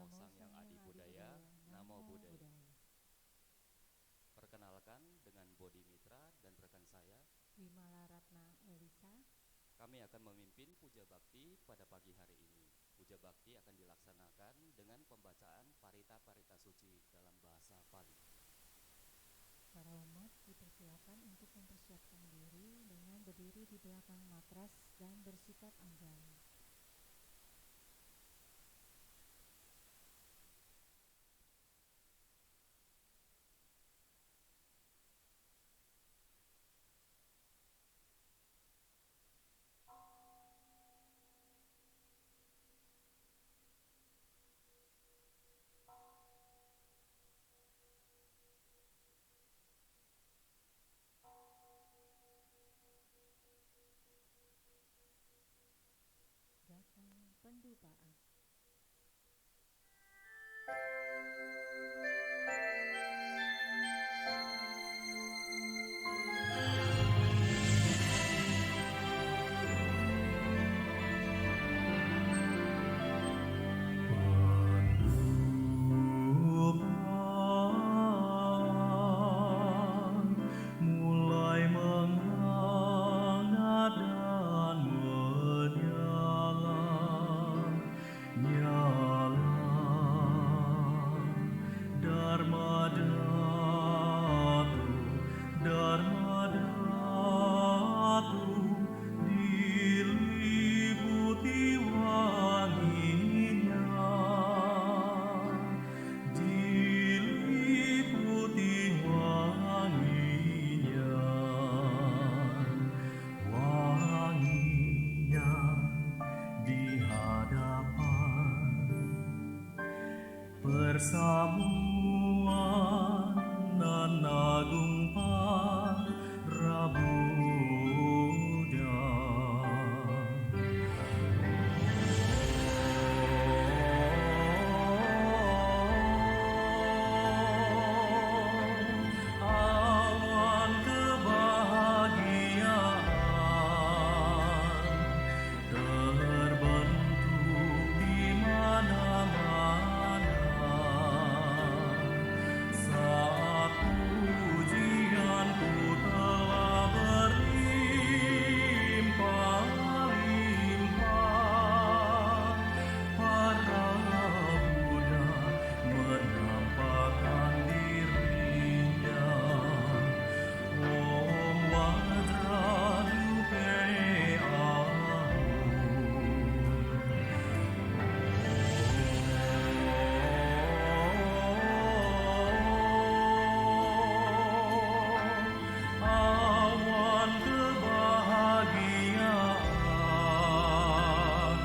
Namo Sang Yang Adi Budaya, Namo Buddhaya. Perkenalkan dengan Bodhi Mitra dan rekan saya Wimala Ratna Elisa. Kami akan memimpin puja bakti pada pagi hari ini. Puja bakti akan dilaksanakan dengan pembacaan parita-parita suci dalam bahasa Pali. Para umat dipersilakan untuk mempersiapkan diri dengan berdiri di belakang matras dan bersikap anjali. Datang pendupaan. Persamuan nan agung Parabuddha. Awan kebahagiaan terbentuk di mana-mana saat pujianku telah berlimpah-limpah. Para Buddha menampakkan dirinya. Om Vajrarupe awan kebahagiaan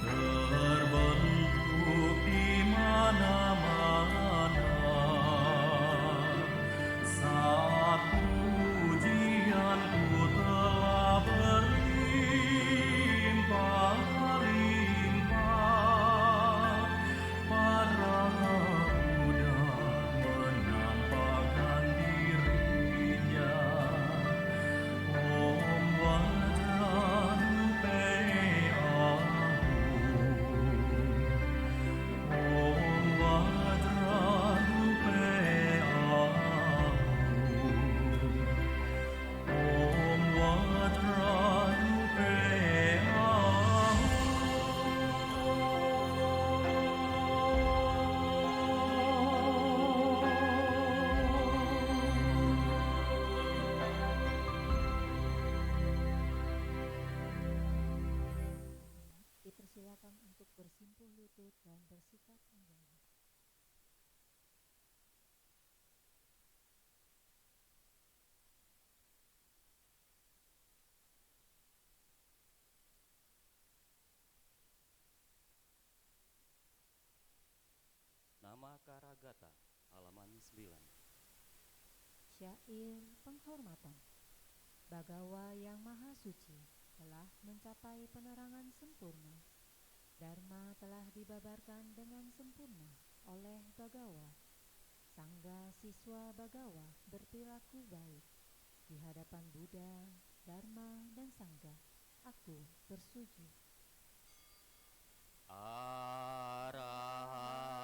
terbentuk di mana-mana saat pujianku telah berlimpah-limpah. Para Buddha menampakkan dirinya. Om Vajrarupe Om Vajrarupe Om Vajrarupe Dipersilakan untuk bersimpuh lutut dan bersikap anjali. Nama Karagata, halaman 9. Syair penghormatan. Bagawa yang maha suci telah mencapai penerangan sempurna. Dharma telah dibabarkan dengan sempurna oleh Bagawa. Sangga siswa Bagawa berperilaku baik. Di hadapan Buddha, Dharma, dan Sangga, aku bersujud. Arahat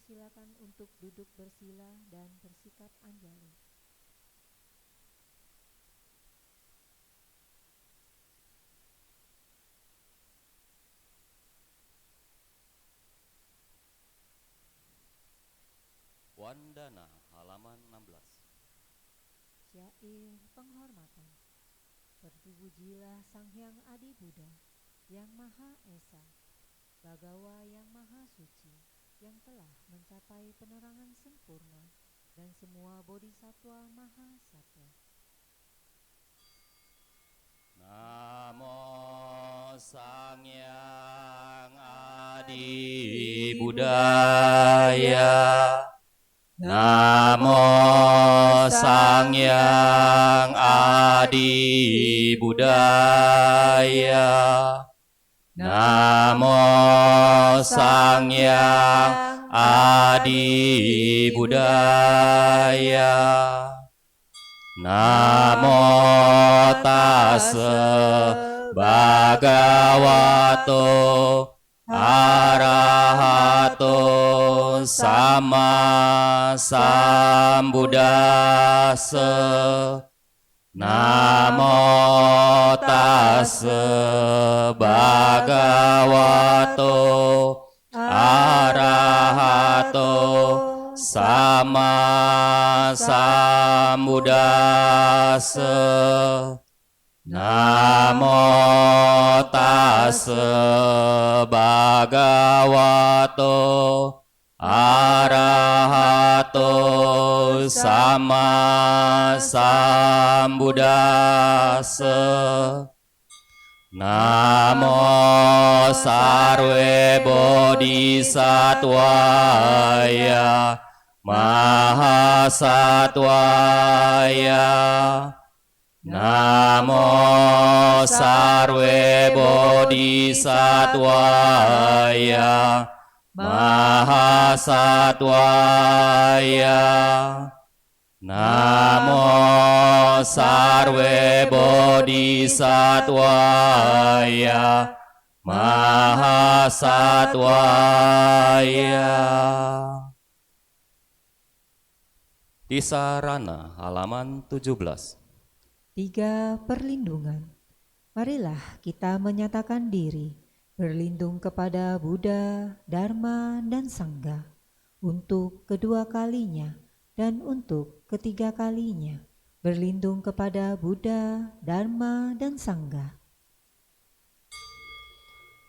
dipersilakan untuk duduk bersila dan bersikap anjali. Wandana halaman 16. Syair penghormatan. Berpujilah Sang Hyang Adi Buddha, yang Maha Esa, Bagawa yang Maha Suci, yang telah mencapai penerangan sempurna, dan semua bodhisattva Maha Sattva. Namo Sang Hyang Adi Buddhaya. Namo Sang Hyang Adi Buddhaya. Namo Sang Hyang Adi Buddhaya. Namo tassa bhagavato arahato sama sambuddhassa. Namo tassa bhagavato arahato sama sambuddhassa. Namo tassa bhagavato arahato sama sambuddhassa. Namo sarve bodhisattvaya mahasattvaya. Namo sarve bodhisattvaya mahasattvaya. Namo sarve bodhisattvaya mahasattvaya. Tisarana halaman 17. 3. Perlindungan. Marilah kita menyatakan diri, berlindung kepada Buddha, Dharma, dan Sangha, untuk kedua kalinya dan untuk ketiga kalinya, berlindung kepada Buddha, Dharma, dan Sangha.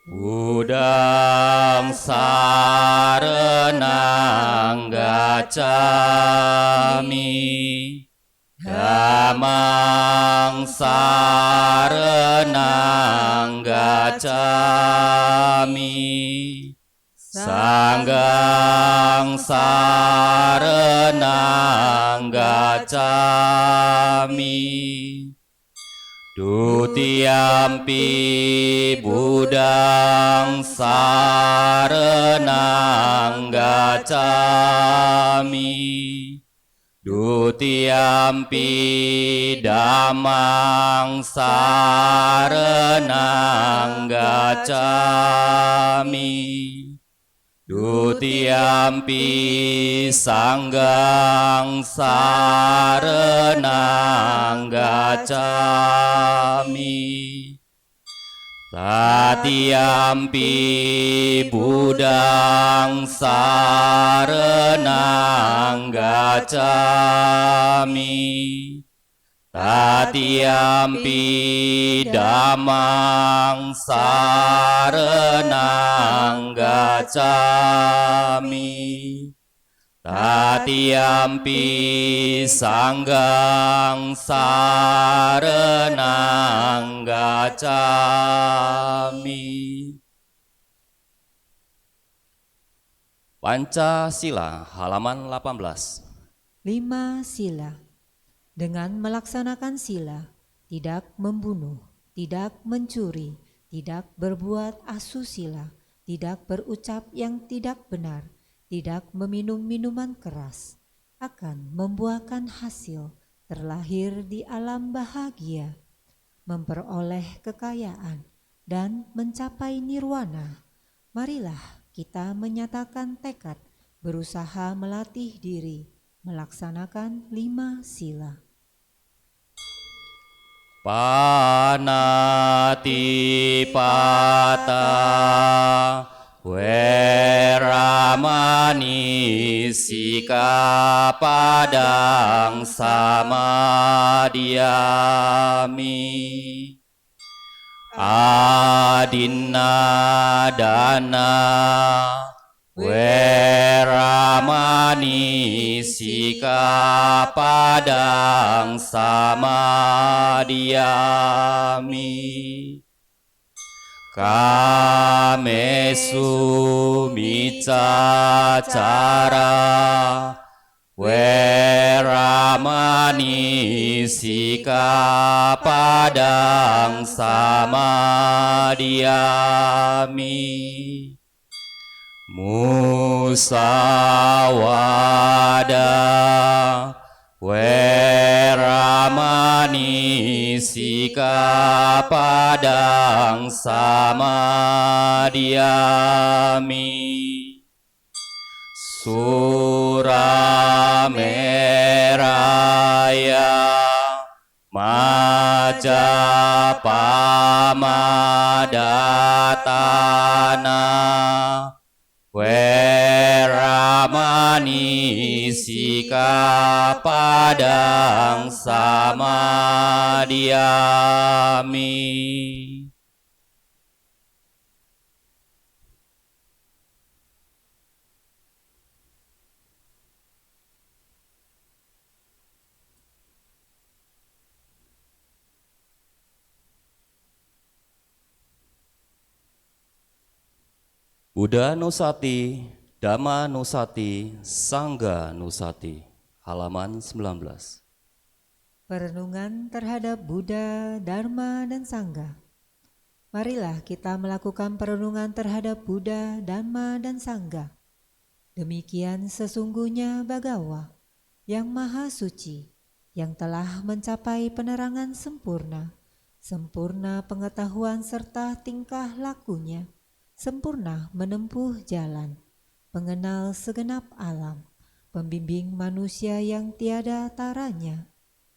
Buddhang saranang gacchami. Dhammang saranang gacchami. Sanghang saranang gacchami. Dutiyampi Buddhang saranang gacchami. Dutiyampi Dhammang saranang gacchami. Dutiyampi Sanghang saranang gacchami. Tatiyampi Buddhang saranang gacchami. Tatiyampi Dhammang saranang gacchami. Tatiyampi Sanghang saranang gacchami. Pancasila halaman 18. 5. Sila. Dengan melaksanakan sila, tidak membunuh, tidak mencuri, tidak berbuat asusila, tidak berucap yang tidak benar, tidak meminum minuman keras, akan membuahkan hasil terlahir di alam bahagia, memperoleh kekayaan, dan mencapai nirwana. Marilah kita menyatakan tekad berusaha melatih diri melaksanakan 5 sila. Panatipata Weramani Sikapadang Samadhyami Adinadana Weramani Sikapadang Samadhyami Kamesu Micacara Weramani Sikapadang Samadhyami Musawada Weramani Sikapadang Samadhyami Surameraya Majapamadhatana Weramani Sikapadang Samadhyami Buddha Nusati, Dhamma Nusati, Sangha Nusati, halaman 19. Perenungan terhadap Buddha, Dharma, dan Sangha. Marilah kita melakukan perenungan terhadap Buddha, Dhamma, dan Sangha. Demikian sesungguhnya Bhagawa, yang maha suci, yang telah mencapai penerangan sempurna, sempurna pengetahuan serta tingkah lakunya, sempurna menempuh jalan, pengenal segenap alam, pembimbing manusia yang tiada taranya,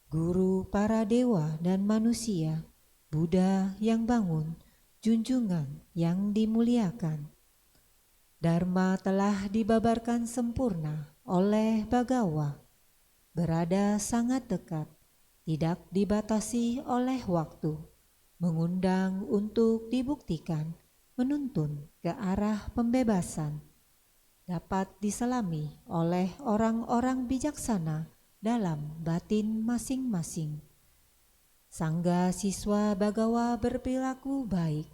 guru para dewa dan manusia, Buddha yang bangun, junjungan yang dimuliakan. Dharma telah dibabarkan sempurna oleh Bhagawa, berada sangat dekat, tidak dibatasi oleh waktu, mengundang untuk dibuktikan, menuntun ke arah pembebasan, dapat diselami oleh orang-orang bijaksana dalam batin masing-masing. Sangga siswa Bhagawa berperilaku baik,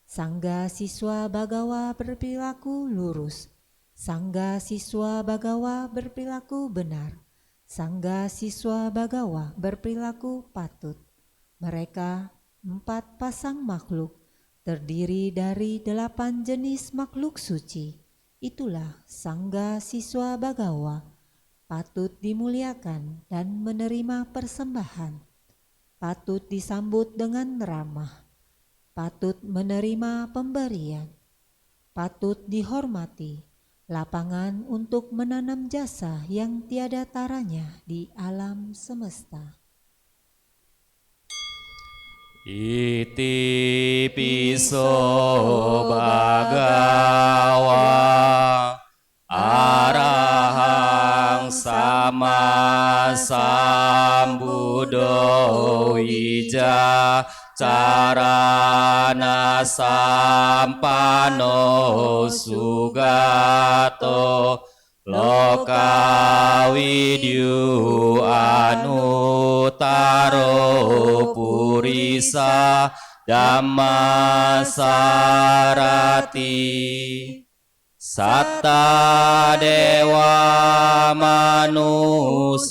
Sangga siswa Bhagawa berperilaku lurus, Sangga siswa Bhagawa berperilaku benar, Sangga siswa Bhagawa berperilaku patut. Mereka 4 pasang makhluk terdiri dari 8 jenis makhluk suci. Itulah Sangga siswa Bhagawa, patut dimuliakan dan menerima persembahan, patut disambut dengan ramah, patut menerima pemberian, patut dihormati, lapangan untuk menanam jasa yang tiada taranya di alam semesta. Iti piso Bhagawa Arahang Sama Sambuddho Ija Carana Sampano Sugato Loka Widyu Anutaro Purisa Dhamma Sarati Satta Dewa Manusanang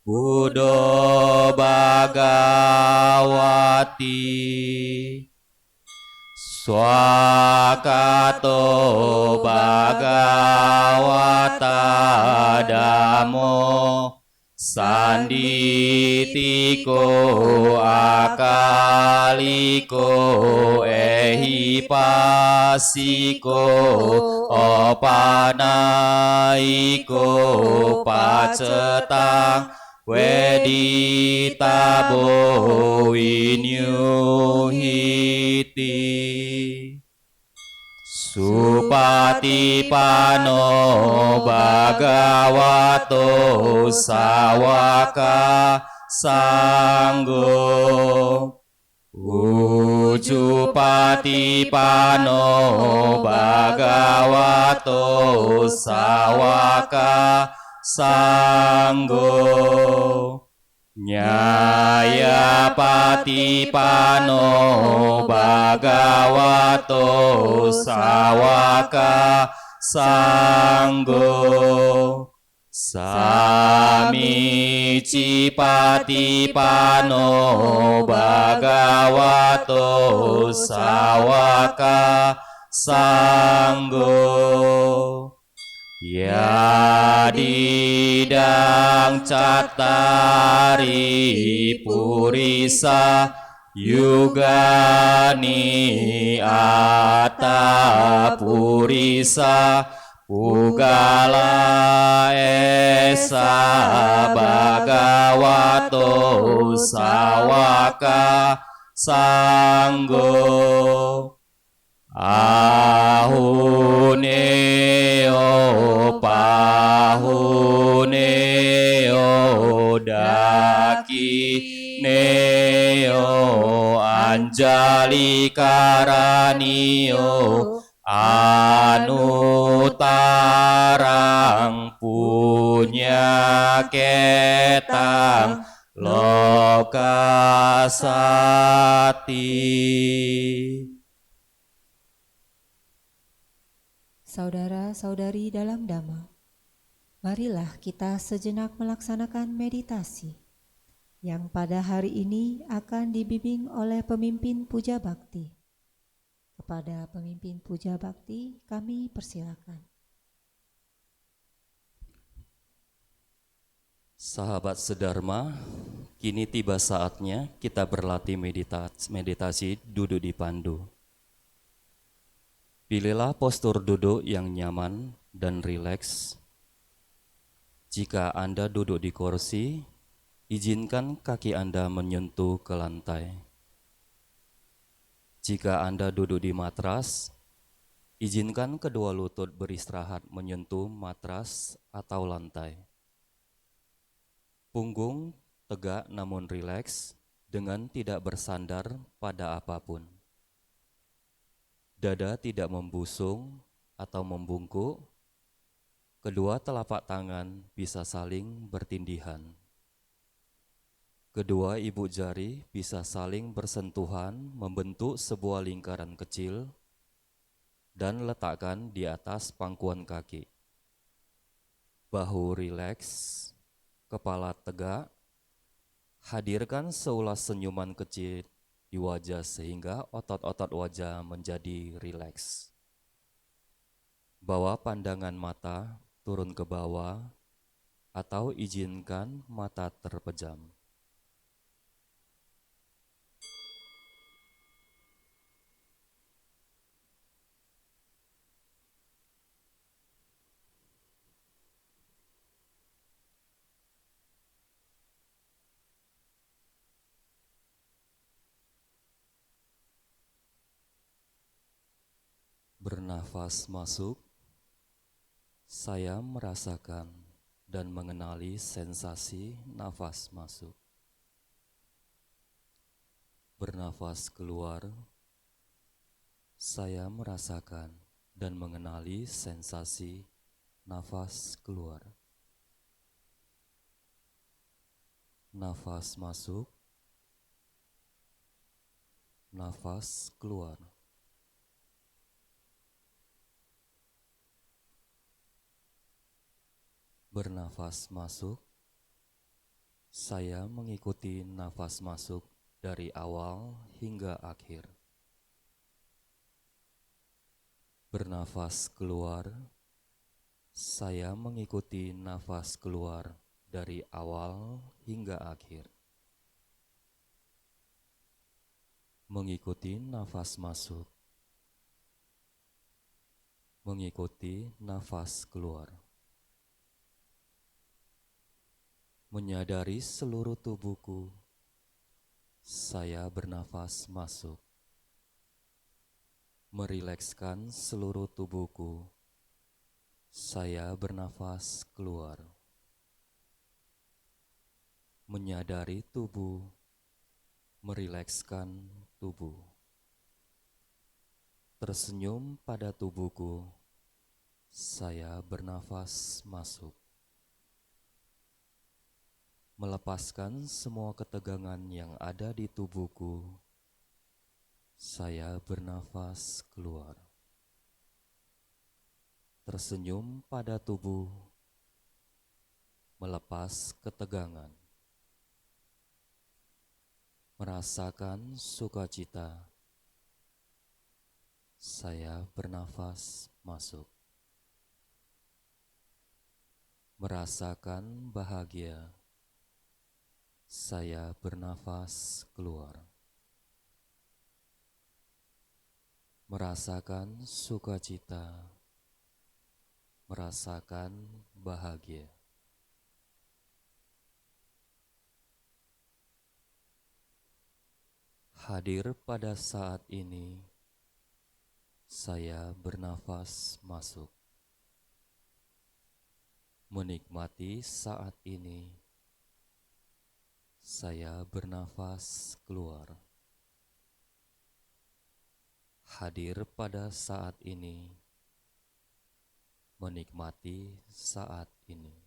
Buddho Bhagawati Swakato Bhagawata Dhammo Sanditiko akaliko ehipasiko opanaiko pacetang weditabo inyuhiti Supatipano Bhagavato Sawaka Sanggo Ujupatipano Bhagavato Sawaka Sanggo Nyaya patipano Bhagavato Sawaka Sanggo Samici patipano Bhagavato Sawaka Sanggo Yadidang Cattari Purisa Yugani Atta Purisa Pugala Esa Bhagavato Sawaka Sanggo Ahuneo pahuneo daki neo anjali karanio anutarang punya ketang lokasati. Saudara-saudari dalam Dhamma, marilah kita sejenak melaksanakan meditasi yang pada hari ini akan dibimbing oleh pemimpin Puja Bhakti. Kepada pemimpin Puja Bhakti kami persilakan. Sahabat sedharma, kini tiba saatnya kita berlatih meditasi duduk di pandu. Pilihlah postur duduk yang nyaman dan rileks. Jika Anda duduk di kursi, izinkan kaki Anda menyentuh ke lantai. Jika Anda duduk di matras, izinkan kedua lutut beristirahat menyentuh matras atau lantai. Punggung tegak namun rileks dengan tidak bersandar pada apapun. Dada tidak membusung atau membungkuk. Kedua telapak tangan bisa saling bertindihan. Kedua ibu jari bisa saling bersentuhan membentuk sebuah lingkaran kecil dan letakkan di atas pangkuan kaki. Bahu rileks, kepala tegak. Hadirkan seulas senyuman kecil di wajah sehingga otot-otot wajah menjadi rileks. Bawa pandangan mata turun ke bawah atau izinkan mata terpejam. Bernafas masuk, saya merasakan dan mengenali sensasi nafas masuk. Bernafas keluar, saya merasakan dan mengenali sensasi nafas keluar. Nafas masuk, nafas keluar. Bernafas masuk, saya mengikuti nafas masuk dari awal hingga akhir. Bernafas keluar, saya mengikuti nafas keluar dari awal hingga akhir. Mengikuti nafas masuk, mengikuti nafas keluar. Menyadari seluruh tubuhku, saya bernafas masuk. Merilekskan seluruh tubuhku, saya bernafas keluar. Menyadari tubuh, merilekskan tubuh. Tersenyum pada tubuhku, saya bernafas masuk. Melepaskan semua ketegangan yang ada di tubuhku, saya bernafas keluar. Tersenyum pada tubuh, melepas ketegangan. Merasakan sukacita, saya bernafas masuk. Merasakan bahagia, saya bernafas keluar. Merasakan sukacita, merasakan bahagia. Hadir pada saat ini, saya bernafas masuk. Menikmati saat ini, saya bernafas keluar. Hadir pada saat ini, menikmati saat ini.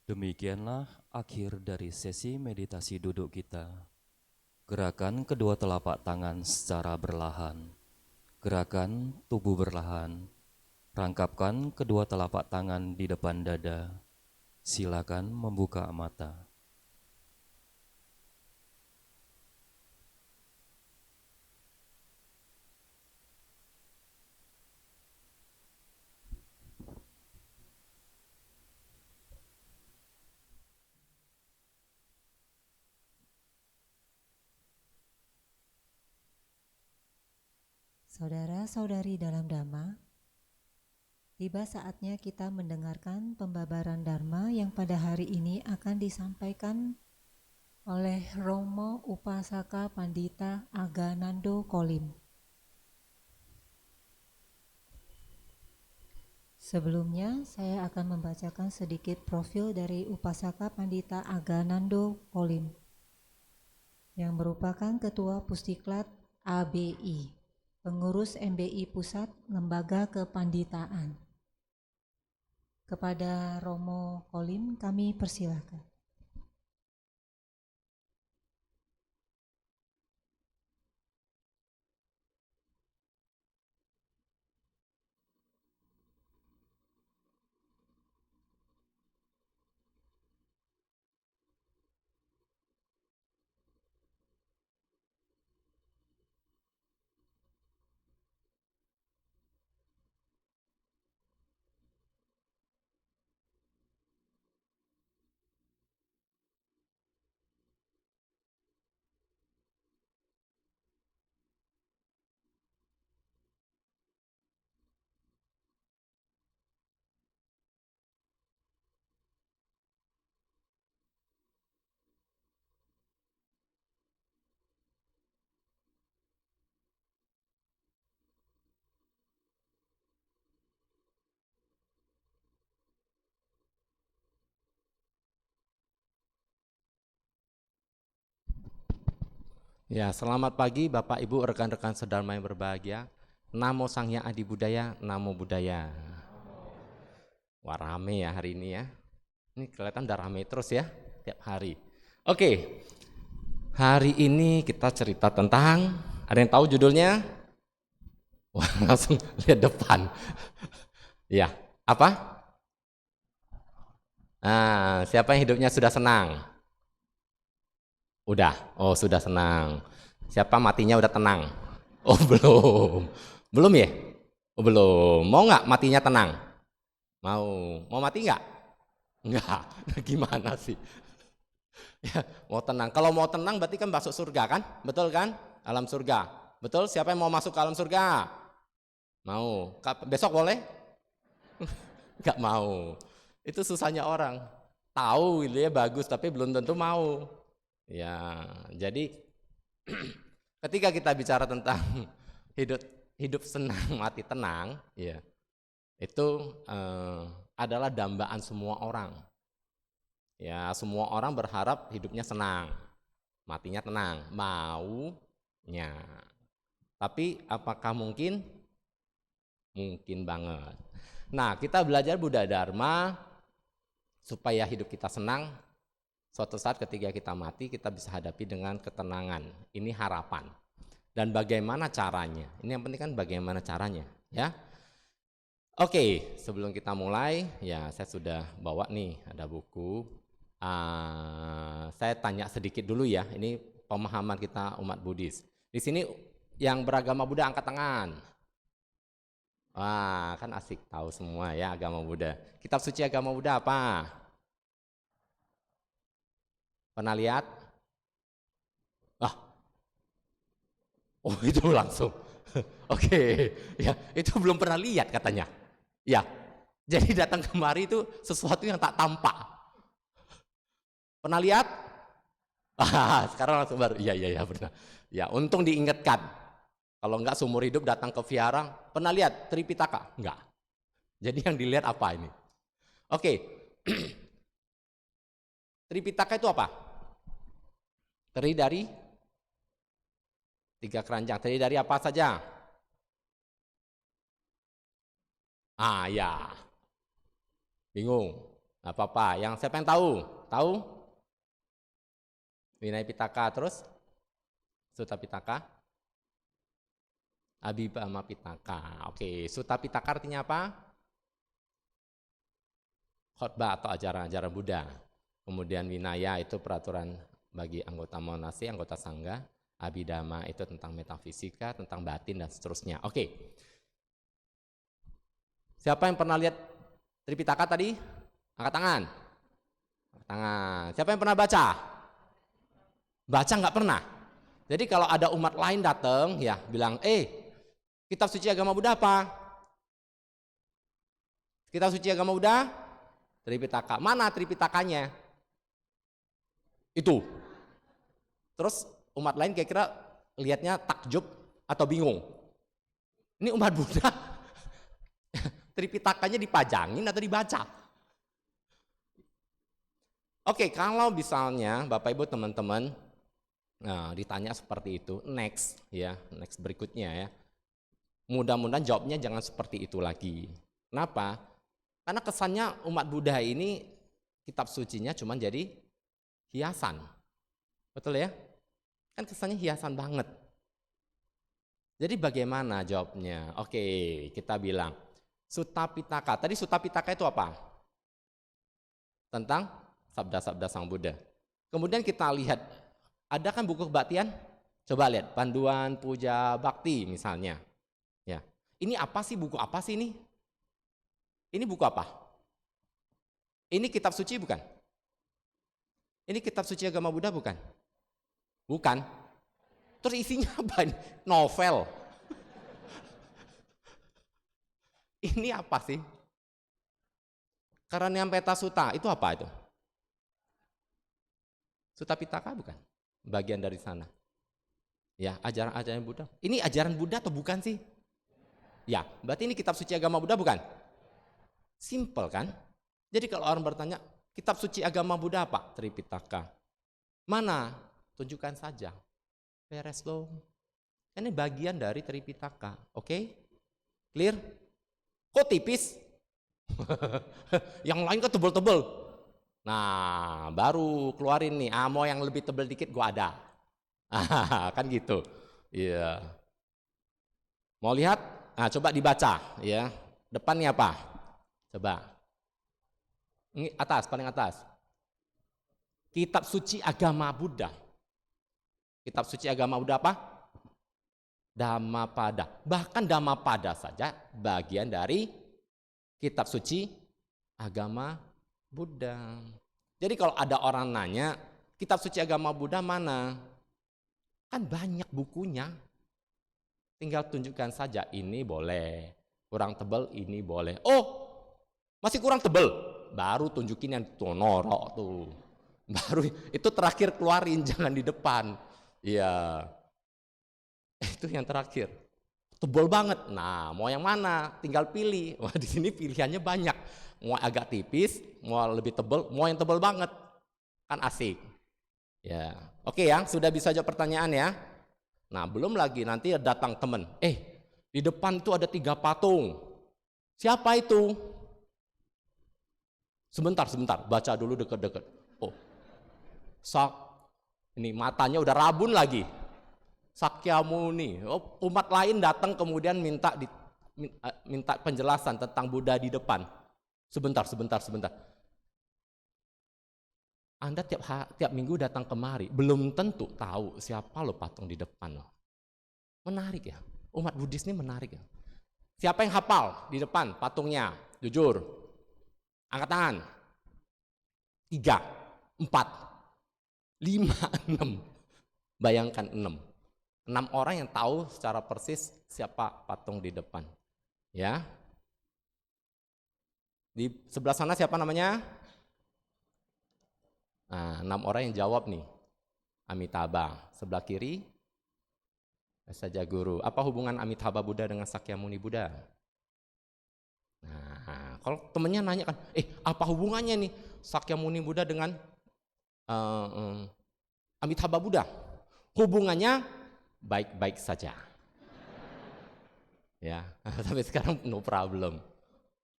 Demikianlah akhir dari sesi meditasi duduk kita. Gerakan kedua telapak tangan secara berlahan. Gerakan tubuh berlahan. Rangkapkan kedua telapak tangan di depan dada. Silakan membuka mata. Saudara-saudari dalam Dhamma, tiba saatnya kita mendengarkan pembabaran Dharma yang pada hari ini akan disampaikan oleh Romo Upasaka Pandita Aganando Kolim. Sebelumnya, saya akan membacakan sedikit profil dari Upasaka Pandita Aganando Kolim, yang merupakan Ketua Pusdiklat ABI, Pengurus MBI Pusat Lembaga Kepanditaan. Kepada Romo Kolim kami persilahkan. Ya, selamat pagi Bapak Ibu, rekan-rekan sedharma yang berbahagia. Namo Sang Hyang Adi Budaya, Namo Buddhaya. Wah, rame ya hari ini ya. Ini kelihatan udah rame terus ya tiap hari. Oke, hari ini kita cerita tentang, ada yang tahu judulnya? Wah, langsung lihat depan. Ya, apa? Nah, siapa yang hidupnya sudah senang? Udah, oh sudah senang. Siapa matinya udah tenang? Oh belum, belum ya? Oh belum. Mau nggak matinya tenang? Mau mati nggak? Nggak. Gimana sih? Ya, mau tenang. Kalau mau tenang berarti kan masuk surga kan? Betul kan? Alam surga. Betul? Siapa yang mau masuk ke alam surga? Mau. Besok boleh? Nggak mau. Itu susahnya orang. Tahu gitu ya bagus tapi belum tentu mau. Ya, jadi ketika kita bicara tentang hidup senang, mati tenang, ya, itu adalah dambaan semua orang. Ya, semua orang berharap hidupnya senang, matinya tenang, maunya. Tapi apakah mungkin? Mungkin banget. Nah, kita belajar Buddha Dharma supaya hidup kita senang. Suatu saat ketika kita mati, kita bisa hadapi dengan ketenangan. Ini harapan. Dan bagaimana caranya? Ini yang penting kan bagaimana caranya, ya. Oke, sebelum kita mulai, ya saya sudah bawa nih, ada buku. Saya tanya sedikit dulu ya, ini pemahaman kita umat Buddhis. Di sini yang beragama Buddha angkat tangan. Wah, kan asik tahu semua ya agama Buddha. Kitab suci agama Buddha apa? Pernah lihat? Oh itu langsung. Oke, ya itu belum pernah lihat katanya. Ya, jadi datang kemari itu sesuatu yang tak tampak. Pernah lihat? Sekarang langsung baru. Iya pernah. Ya, untung diingatkan. Kalau enggak seumur hidup datang ke vihara, pernah lihat Tripitaka? Enggak. Jadi yang dilihat apa ini? Oke. Tripitaka itu apa? Terdiri dari 3 keranjang. Terdiri dari apa saja? Ya. Bingung. Gak apa-apa. Yang siapa yang tahu? Tahu? Vinaya Pitaka, terus? Sutta Pitaka? Abhidhamma Pitaka. Oke, Sutta Pitaka artinya apa? Khotbah atau ajaran-ajaran Buddha. Kemudian Vinaya itu peraturan bagi anggota monasi, anggota sangga. Abhidhamma itu tentang metafisika, tentang batin dan seterusnya. Oke. Siapa yang pernah lihat Tripitaka tadi? Angkat tangan. Angkat tangan. Siapa yang pernah baca? Baca nggak pernah. Jadi kalau ada umat lain datang, ya bilang, kitab suci agama Buddha apa? Kitab suci agama Buddha? Tripitaka. Mana Tripitakanya? Itu. Terus umat lain kira-kira lihatnya takjub atau bingung. Ini umat Buddha Tripitakanya dipajangin atau dibaca? Oke, kalau misalnya Bapak Ibu teman-teman ditanya seperti itu, next berikutnya ya. Mudah-mudahan jawabnya jangan seperti itu lagi. Kenapa? Karena kesannya umat Buddha ini kitab sucinya cuma jadi hiasan. Betul ya? Kan kesannya hiasan banget. Jadi bagaimana jawabnya? Oke, kita bilang Sutta Pitaka. Tadi Sutta Pitaka itu apa? Tentang sabda-sabda Sang Buddha. Kemudian kita lihat, ada kan buku kebaktian? Coba lihat, Panduan Puja Bakti misalnya. Ya, ini apa sih, buku apa sih ini? Ini buku apa? Ini kitab suci bukan? Ini kitab suci agama Buddha bukan? Bukan. Terus isinya apa ini? Novel. Ini apa sih? Karaniampeta Sutta, itu apa itu? Sutta Pitaka bukan? Bagian dari sana. Ya, ajaran-ajaran Buddha. Ini ajaran Buddha atau bukan sih? Ya, berarti ini kitab suci agama Buddha bukan? Simple kan? Jadi kalau orang bertanya, kitab suci agama Buddha apa? Tripitaka. Mana? Tunjukkan saja. Beres dong. Ini bagian dari Tripitaka, oke? Clear? Kok tipis? Yang lain kan tebel-tebel. Nah, baru keluarin nih, mau yang lebih tebel dikit gua ada. Kan gitu. Iya. Mau lihat? Nah, coba dibaca ya. Depannya apa? Coba. Ini atas, paling atas. Kitab suci agama Buddha. Kitab suci agama Buddha apa? Dhammapada. Bahkan Dhammapada saja bagian dari kitab suci agama Buddha. Jadi kalau ada orang nanya, kitab suci agama Buddha mana? Kan banyak bukunya. Tinggal tunjukkan saja, ini boleh. Kurang tebal, ini boleh. Oh, masih kurang tebal. Baru tunjukin yang norok tuh. Baru itu terakhir keluarin, jangan di depan. Iya. Itu yang terakhir. Tebal banget. Nah, mau yang mana? Tinggal pilih. Wah, di sini pilihannya banyak. Mau agak tipis, mau lebih tebal, mau yang tebal banget. Kan asik. Ya. Oke ya, sudah bisa jawab pertanyaan ya. Nah, belum lagi nanti datang temen. Di depan itu ada 3 patung. Siapa itu? Sebentar, baca dulu deket-deket. Oh, ini matanya udah rabun lagi. Sakyamuni. Oh, umat lain datang kemudian minta penjelasan tentang Buddha di depan. Sebentar. Anda tiap minggu datang kemari, belum tentu tahu siapa lo patung di depan lo. Menarik ya, umat Buddhis ini menarik ya. Siapa yang hafal di depan patungnya? Jujur. Angkat tangan. 3, 4, 5, 6. Bayangkan 6 orang yang tahu secara persis siapa patung di depan. Ya. Di sebelah sana siapa namanya? Nah, 6 orang yang jawab nih. Amitabha. Sebelah kiri saja guru. Apa hubungan Amitabha Buddha dengan Sakyamuni Buddha? Nah, kalau temennya nanya kan, apa hubungannya nih Sakyamuni Buddha dengan Amitabha Buddha? Hubungannya baik-baik saja. Ya, sampai sekarang no problem.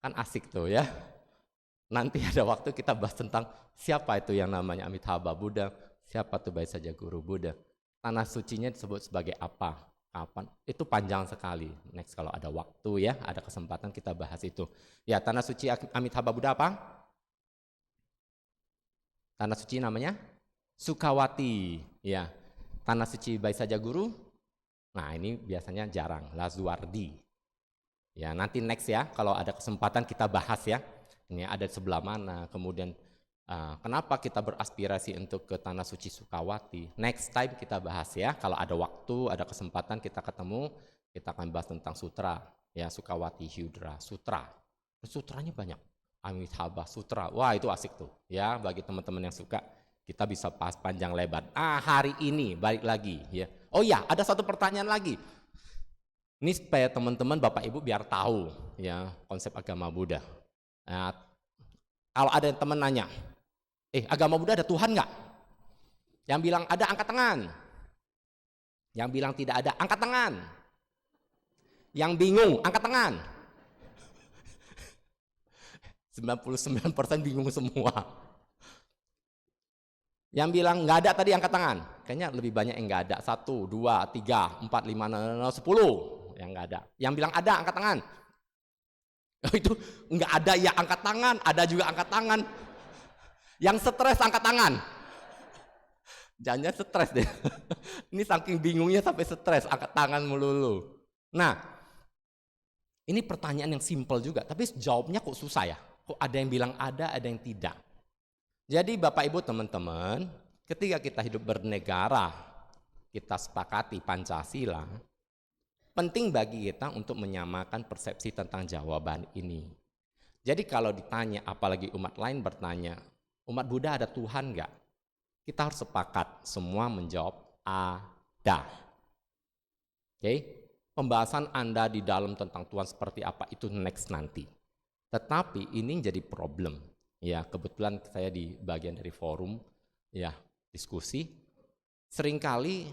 Kan asik tuh ya. Nanti ada waktu kita bahas tentang siapa itu yang namanya Amitabha Buddha, siapa tuh baik saja guru Buddha. Tanah sucinya disebut sebagai apa? Kapan? Itu panjang sekali. Next kalau ada waktu ya, ada kesempatan kita bahas itu. Ya, tanah suci Amitabha Buddha apa? Tanah suci namanya Sukawati. Ya, tanah suci baik saja guru. Nah, ini biasanya jarang, Lazuardi. Ya, nanti next ya, kalau ada kesempatan kita bahas ya. Ini ada di sebelah mana, kemudian kenapa kita beraspirasi untuk ke tanah suci Sukawati. Next time kita bahas ya, kalau ada waktu, ada kesempatan kita ketemu, kita akan bahas tentang sutra, ya Sukawati Hyudra Sutra. Sutranya banyak, Amitabha Sutra, wah itu asik tuh, ya bagi teman-teman yang suka, kita bisa bahas panjang lebar. Hari ini balik lagi ya. Oh ya, ada satu pertanyaan lagi. Ini supaya teman-teman Bapak Ibu biar tahu ya konsep agama Buddha. Nah, kalau ada teman nanya, agama Buddha ada Tuhan nggak? Yang bilang ada angkat tangan. Yang bilang tidak ada angkat tangan. Yang bingung angkat tangan. 99% bingung semua. Yang bilang nggak ada tadi angkat tangan. Kayaknya lebih banyak yang nggak ada. 1, 2, 3, 4, 5, 6, 10 yang nggak ada. Yang bilang ada angkat tangan. Itu nggak ada ya angkat tangan, ada juga angkat tangan. Yang stres angkat tangan. Jangan stres deh. Ini saking bingungnya sampai stres, angkat tangan melulu. Nah, ini pertanyaan yang simpel juga, tapi jawabnya kok susah ya. Kok ada yang bilang ada yang tidak. Jadi Bapak Ibu teman-teman, ketika kita hidup bernegara, kita sepakati Pancasila, penting bagi kita untuk menyamakan persepsi tentang jawaban ini. Jadi kalau ditanya, apalagi umat lain bertanya, umat Buddha ada Tuhan enggak? Kita harus sepakat, semua menjawab ada. Oke? Pembahasan Anda di dalam tentang Tuhan seperti apa itu next nanti. Tetapi ini jadi problem. Ya, kebetulan saya di bagian dari forum ya diskusi. Seringkali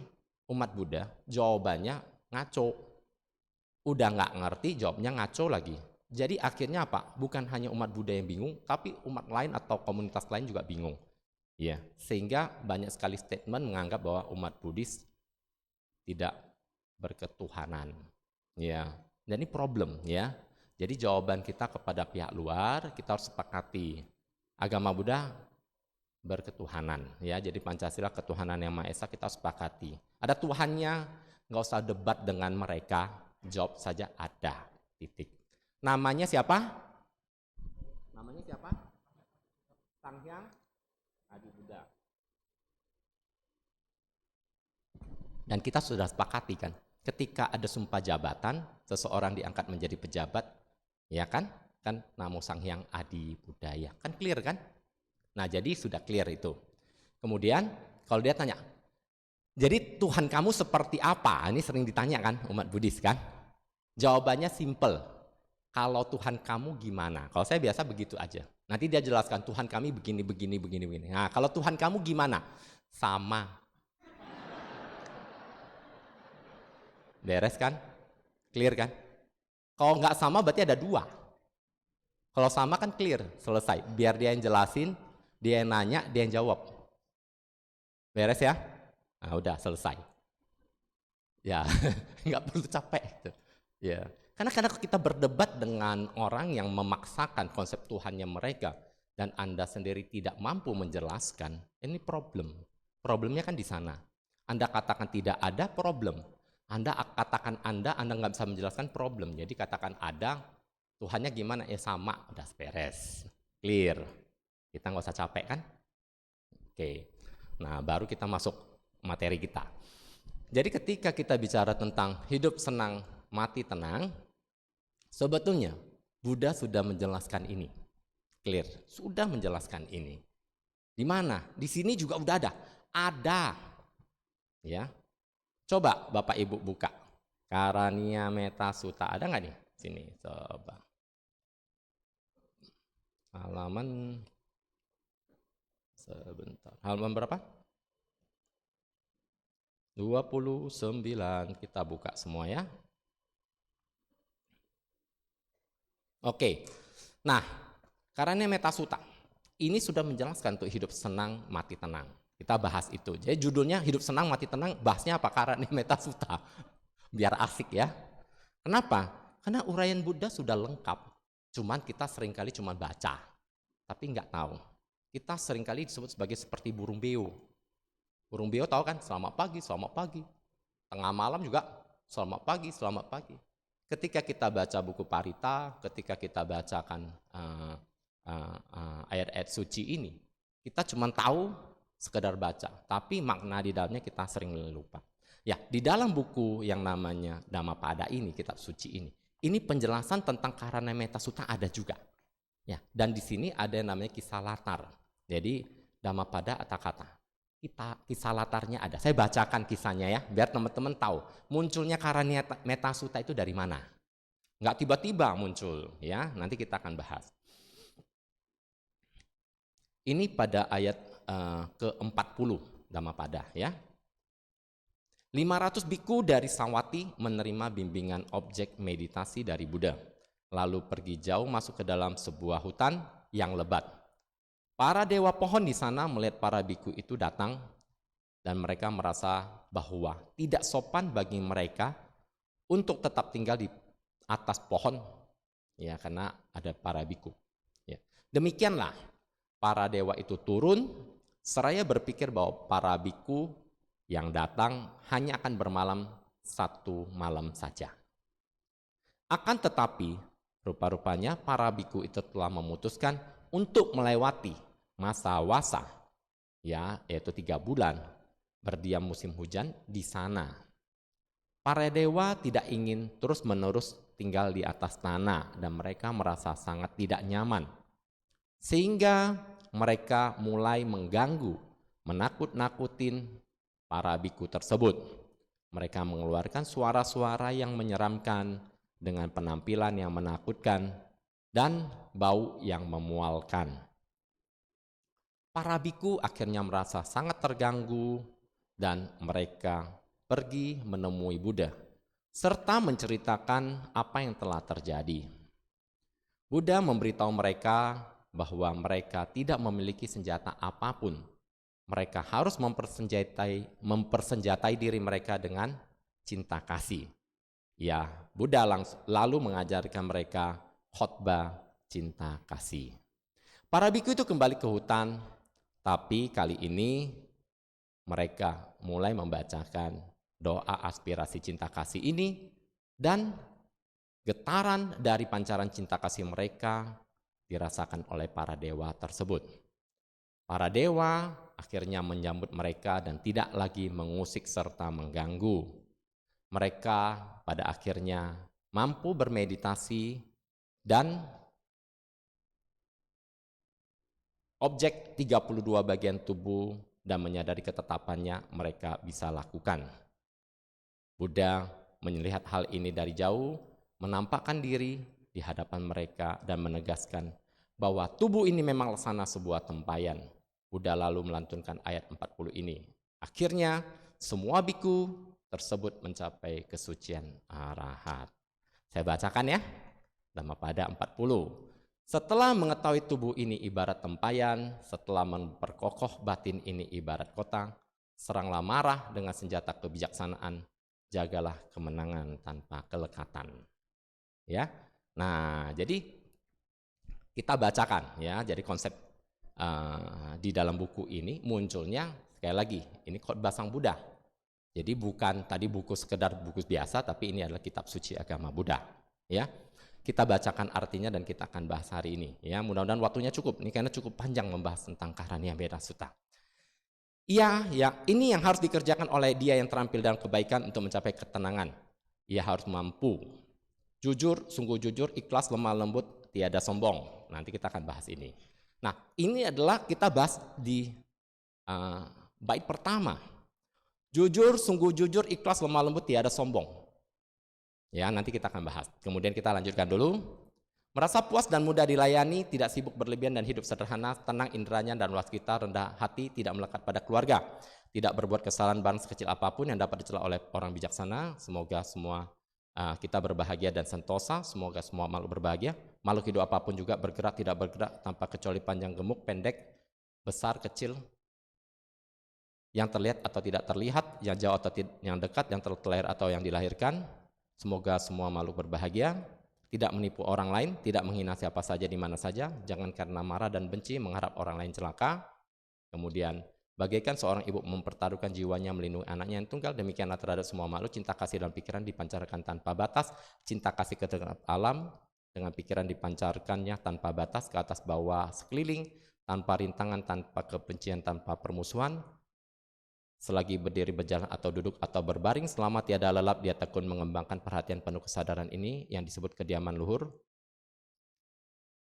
umat Buddha jawabannya ngaco. Udah nggak ngerti, jawabnya ngaco lagi. Jadi akhirnya apa? Bukan hanya umat Buddha yang bingung, tapi umat lain atau komunitas lain juga bingung. Ya, sehingga banyak sekali statement menganggap bahwa umat Buddhis tidak berketuhanan. Ya, dan ini problem ya. Jadi jawaban kita kepada pihak luar, kita harus sepakati agama Buddha berketuhanan. Ya, jadi Pancasila ketuhanan yang Maha Esa kita harus sepakati. Ada Tuhannya, nggak usah debat dengan mereka, jawab saja ada. Titik. Namanya siapa? Namanya siapa? Sang Hyang Adi Buddha. Dan kita sudah sepakati kan, ketika ada sumpah jabatan, seseorang diangkat menjadi pejabat, ya kan? Kan Namo Sang Hyang Adi Buddhaya. Kan clear kan? Nah, jadi sudah clear itu. Kemudian kalau dia tanya, jadi Tuhan kamu seperti apa? Ini sering ditanya kan umat Buddhis kan? Jawabannya simple. Kalau Tuhan kamu gimana? Kalau saya biasa begitu aja. Nanti dia jelaskan Tuhan kami begini. Nah, kalau Tuhan kamu gimana? Sama. Beres kan? Clear kan? Kalau nggak sama berarti ada dua. Kalau sama kan clear, selesai. Biar dia yang jelasin, dia yang nanya, dia yang jawab. Beres ya? Nah, udah selesai. Ya, nggak perlu capek. Gitu. Ya, karena kadang kita berdebat dengan orang yang memaksakan konsep Tuhannya mereka dan Anda sendiri tidak mampu menjelaskan, ini problem. Problemnya kan di sana. Anda katakan tidak ada problem. Anda katakan Anda nggak bisa menjelaskan problem. Jadi katakan ada, Tuhannya gimana? Ya sama, udah beres. Clear. Kita nggak usah capek kan? Oke. Nah, baru kita masuk materi kita. Jadi ketika kita bicara tentang hidup senang, mati tenang, sebetulnya Buddha sudah menjelaskan ini. Clear, sudah menjelaskan ini. Di mana? Di sini juga udah ada. Ada. Ya. Coba Bapak Ibu buka. Karania Metta Sutta. Ada nggak nih? Sini, coba. Halaman sebentar. Halaman berapa? 29. Kita buka semua ya. Oke. Nah, Karania Metta Sutta. Ini sudah menjelaskan untuk hidup senang, mati tenang. Kita bahas itu. Jadi judulnya hidup senang, mati tenang, bahasnya apa? Karania Metta Sutta. Biar asik ya. Kenapa? Karena uraian Buddha sudah lengkap. Cuman kita seringkali cuma baca. Tapi nggak tahu. Kita seringkali disebut sebagai seperti burung beo. Burung beo tahu kan? Selamat pagi, selamat pagi. Tengah malam juga selamat pagi, selamat pagi. Ketika kita baca buku Parita, ketika kita bacakan ayat-ayat suci ini, kita cuma tahu sekedar baca, tapi makna di dalamnya kita sering lupa. Ya, di dalam buku yang namanya Dhammapada ini, kitab suci ini penjelasan tentang Karania Metta Sutta ada juga. Ya, dan di sini ada yang namanya kisah latar. Jadi Dhammapada kata-kata. Kisah latarnya ada. Saya bacakan kisahnya ya, biar teman-teman tahu munculnya Karania Metta Sutta itu dari mana. Nggak tiba-tiba muncul, ya. Nanti kita akan bahas. Ini pada ayat ke-40 Dhammapada ya. 500 biku dari Sawati menerima bimbingan objek meditasi dari Buddha. Lalu pergi jauh masuk ke dalam sebuah hutan yang lebat. Para dewa pohon di sana melihat para biku itu datang dan mereka merasa bahwa tidak sopan bagi mereka untuk tetap tinggal di atas pohon ya karena ada para biku. Ya. Demikianlah para dewa itu turun seraya berpikir bahwa para biku yang datang hanya akan bermalam 1 malam saja. Akan tetapi rupa-rupanya para biku itu telah memutuskan untuk melewati masa wasa, ya, yaitu 3 bulan berdiam musim hujan di sana. Para dewa tidak ingin terus-menerus tinggal di atas tanah dan mereka merasa sangat tidak nyaman. Sehingga mereka mulai mengganggu, menakut-nakutin para biku tersebut. Mereka mengeluarkan suara-suara yang menyeramkan dengan penampilan yang menakutkan dan bau yang memualkan. Para biku akhirnya merasa sangat terganggu dan mereka pergi menemui Buddha, serta menceritakan apa yang telah terjadi. Buddha memberitahu mereka bahwa mereka tidak memiliki senjata apapun. Mereka harus mempersenjatai diri mereka dengan cinta kasih. Ya, Buddha lalu mengajarkan mereka khotbah cinta kasih. Para biku itu kembali ke hutan, tapi kali ini mereka mulai membacakan doa aspirasi cinta kasih ini, dan getaran dari pancaran cinta kasih mereka dirasakan oleh para dewa tersebut. Para dewa akhirnya menyambut mereka dan tidak lagi mengusik serta mengganggu. Mereka pada akhirnya mampu bermeditasi dan objek 32 bagian tubuh dan menyadari ketetapannya mereka bisa lakukan. Buddha melihat hal ini dari jauh, menampakkan diri di hadapan mereka dan menegaskan bahwa tubuh ini memang laksana sebuah tempayan. Buddha lalu melantunkan ayat 40 ini. Akhirnya semua biku tersebut mencapai kesucian arahat. Saya bacakan ya. Dhammapada 40. Setelah mengetahui tubuh ini ibarat tempayan, setelah memperkokoh batin ini ibarat kota, seranglah marah dengan senjata kebijaksanaan, jagalah kemenangan tanpa kelekatan. Ya. Nah, jadi kita bacakan ya. Jadi konsep di dalam buku ini munculnya sekali lagi, ini khotbah Sang Buddha. Jadi bukan tadi buku sekedar buku biasa, tapi ini adalah kitab suci agama Buddha. Ya, kita bacakan artinya dan kita akan bahas hari ini. Ya, mudah-mudahan waktunya cukup. Ini karena cukup panjang membahas tentang Karania Metta Sutta. Iya, ya, ini yang harus dikerjakan oleh dia yang terampil dalam kebaikan untuk mencapai ketenangan. Ia harus mampu jujur, sungguh jujur, ikhlas, lemah lembut, tiada sombong. Nanti kita akan bahas ini. Nah, ini adalah kita bahas di bait pertama. Jujur, sungguh jujur, ikhlas, lemah lembut, tiada sombong. Ya, nanti kita akan bahas. Kemudian kita lanjutkan dulu. Merasa puas dan mudah dilayani, tidak sibuk berlebihan dan hidup sederhana, tenang inderanya dan waskita, rendah hati, tidak melekat pada keluarga, tidak berbuat kesalahan barang sekecil apapun yang dapat dicela oleh orang bijaksana. Semoga semua kita berbahagia dan sentosa, semoga semua makhluk berbahagia. Makhluk hidup apapun juga bergerak, tidak bergerak, tanpa kecuali panjang gemuk, pendek, besar, kecil, yang terlihat atau tidak terlihat, yang jauh atau yang dekat, yang terlahir atau yang dilahirkan. Semoga semua makhluk berbahagia, tidak menipu orang lain, tidak menghina siapa saja di mana saja, jangan karena marah dan benci mengharap orang lain celaka. Kemudian, bagaikan seorang ibu mempertaruhkan jiwanya melindungi anaknya yang tunggal, demikianlah terhadap semua makhluk cinta kasih dan pikiran dipancarkan tanpa batas, cinta kasih ke alam dengan pikiran dipancarkannya tanpa batas ke atas bawah sekeliling, tanpa rintangan, tanpa kebencian, tanpa permusuhan. Selagi berdiri, berjalan, atau duduk, atau berbaring, selama tiada lelap dia tekun mengembangkan perhatian penuh kesadaran ini yang disebut kediaman luhur.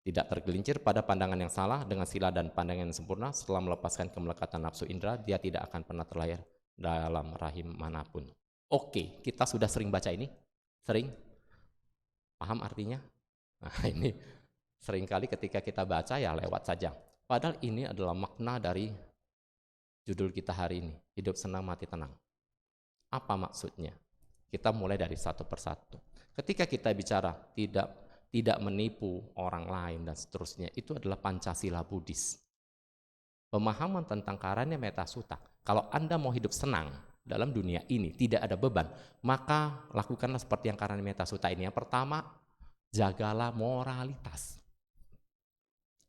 Tidak tergelincir pada pandangan yang salah dengan sila dan pandangan yang sempurna. Setelah melepaskan kemelekatan nafsu indera, dia tidak akan pernah terlahir dalam rahim manapun. Oke, kita sudah sering baca ini? Sering? Paham artinya? Nah, ini seringkali ketika kita baca ya lewat saja. Padahal ini adalah makna dari judul kita hari ini, hidup senang mati tenang. Apa maksudnya? Kita mulai dari satu persatu. Ketika kita bicara tidak menipu orang lain dan seterusnya, itu adalah Pancasila Buddhis. Pemahaman tentang Karania Metta Sutta. Kalau Anda mau hidup senang dalam dunia ini, tidak ada beban, maka lakukanlah seperti yang Karania Metta Sutta ini. Yang pertama, jagalah moralitas.